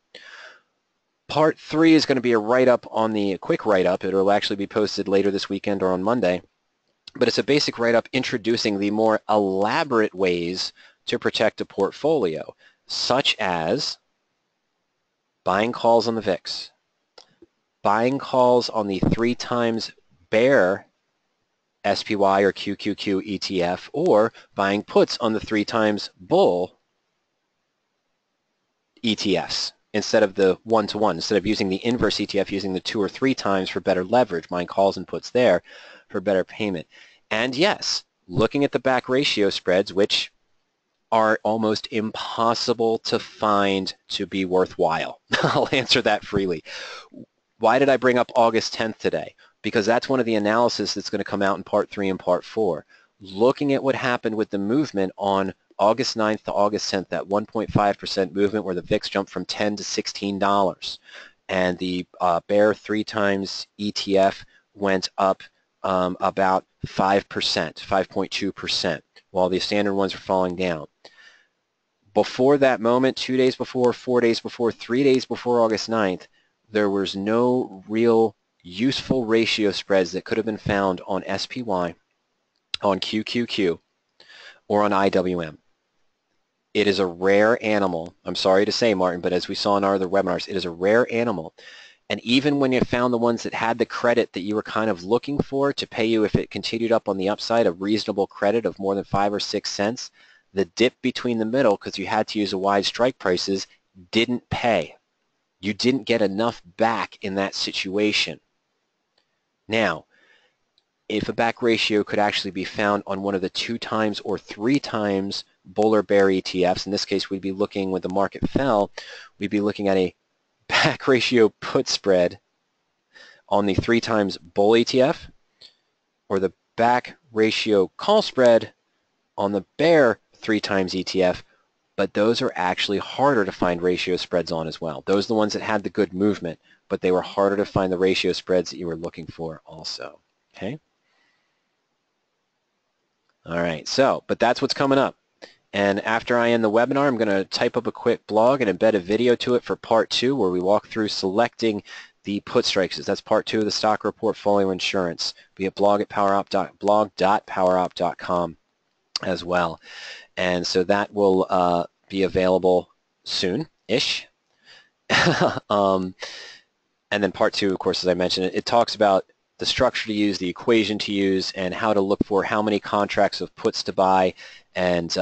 Part 3 is going to be a write-up on a quick write-up. It will actually be posted later this weekend or on Monday. But it's a basic write-up introducing the more elaborate ways to protect a portfolio, such as buying calls on the VIX, buying calls on the 3 times bear SPY or QQQ ETF, or buying puts on the 3 times bull ETFs instead of the 1-to-1. Instead of using the inverse ETF, using the 2 or 3 times for better leverage, buying calls and puts there for better payment. And yes, looking at the back ratio spreads, which are almost impossible to find to be worthwhile. I'll answer that freely. Why did I bring up August 10th today? Because that's one of the analysis that's going to come out in Part 3 and Part 4. Looking at what happened with the movement on August 9th to August 10th, that 1.5% movement where the VIX jumped from $10 to $16, and the bear 3 times ETF went up about 5%, 5.2%, while the standard ones are falling down. Before that moment, 2 days before, 4 days before, 3 days before August 9th, there was no real useful ratio spreads that could have been found on SPY, on QQQ, or on IWM. It is a rare animal. I'm sorry to say, Martin, but as we saw in our other webinars, it is a rare animal. And even when you found the ones that had the credit that you were kind of looking for to pay you if it continued up on the upside, a reasonable credit of more than 5 or 6 cents, the dip between the middle, because you had to use a wide strike prices, didn't pay. You didn't get enough back in that situation. Now, if a back ratio could actually be found on one of the 2 times or 3 times bull or bear ETFs, in this case we'd be looking, when the market fell, we'd be looking at a back ratio put spread on the 3 times bull ETF, or the back ratio call spread on the bear 3 times ETF, but those are actually harder to find ratio spreads on as well. Those are the ones that had the good movement, but they were harder to find the ratio spreads that you were looking for also. Okay? All right, so, but that's what's coming up. And after I end the webinar, I'm going to type up a quick blog and embed a video to it for part 2, where we walk through selecting the put strikes. That's part 2 of the stock or portfolio insurance. Be at blog.powerop.com as well. And so that will be available soon-ish. And then part 2, of course, as I mentioned, it talks about the structure to use, the equation to use, and how to look for how many contracts of puts to buy, and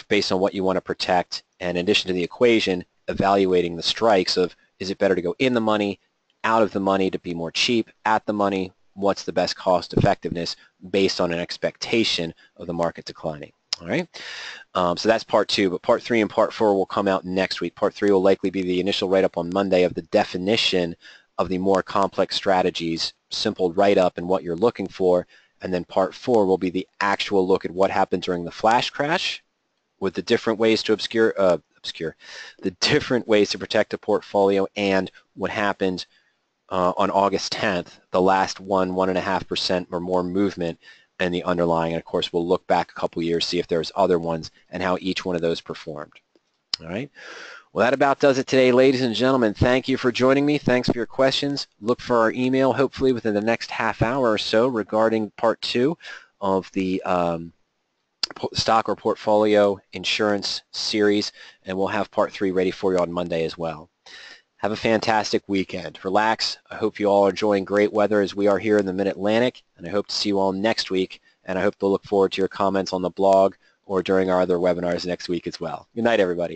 based on what you want to protect. And in addition to the equation, evaluating the strikes of, is it better to go in the money, out of the money to be more cheap, at the money, what's the best cost effectiveness based on an expectation of the market declining. All right, so that's part 2, but part 3 and part 4 will come out next week. Part 3 will likely be the initial write-up on Monday of the definition of the more complex strategies, simple write-up and what you're looking for, and then part 4 will be the actual look at what happened during the flash crash, with the different ways to the different ways to protect a portfolio, and what happened on August 10th, the last 1.5% or more movement in the underlying. And of course, we'll look back a couple years, see if there's other ones and how each one of those performed. All right. Well, that about does it today, ladies and gentlemen. Thank you for joining me. Thanks for your questions. Look for our email, hopefully within the next half hour or so, regarding part 2 of the stock or portfolio insurance series, and we'll have part 3 ready for you on Monday as well. Have a fantastic weekend. Relax. I hope you all are enjoying great weather as we are here in the Mid-Atlantic, and I hope to see you all next week, and I hope to look forward to your comments on the blog or during our other webinars next week as well. Good night, everybody.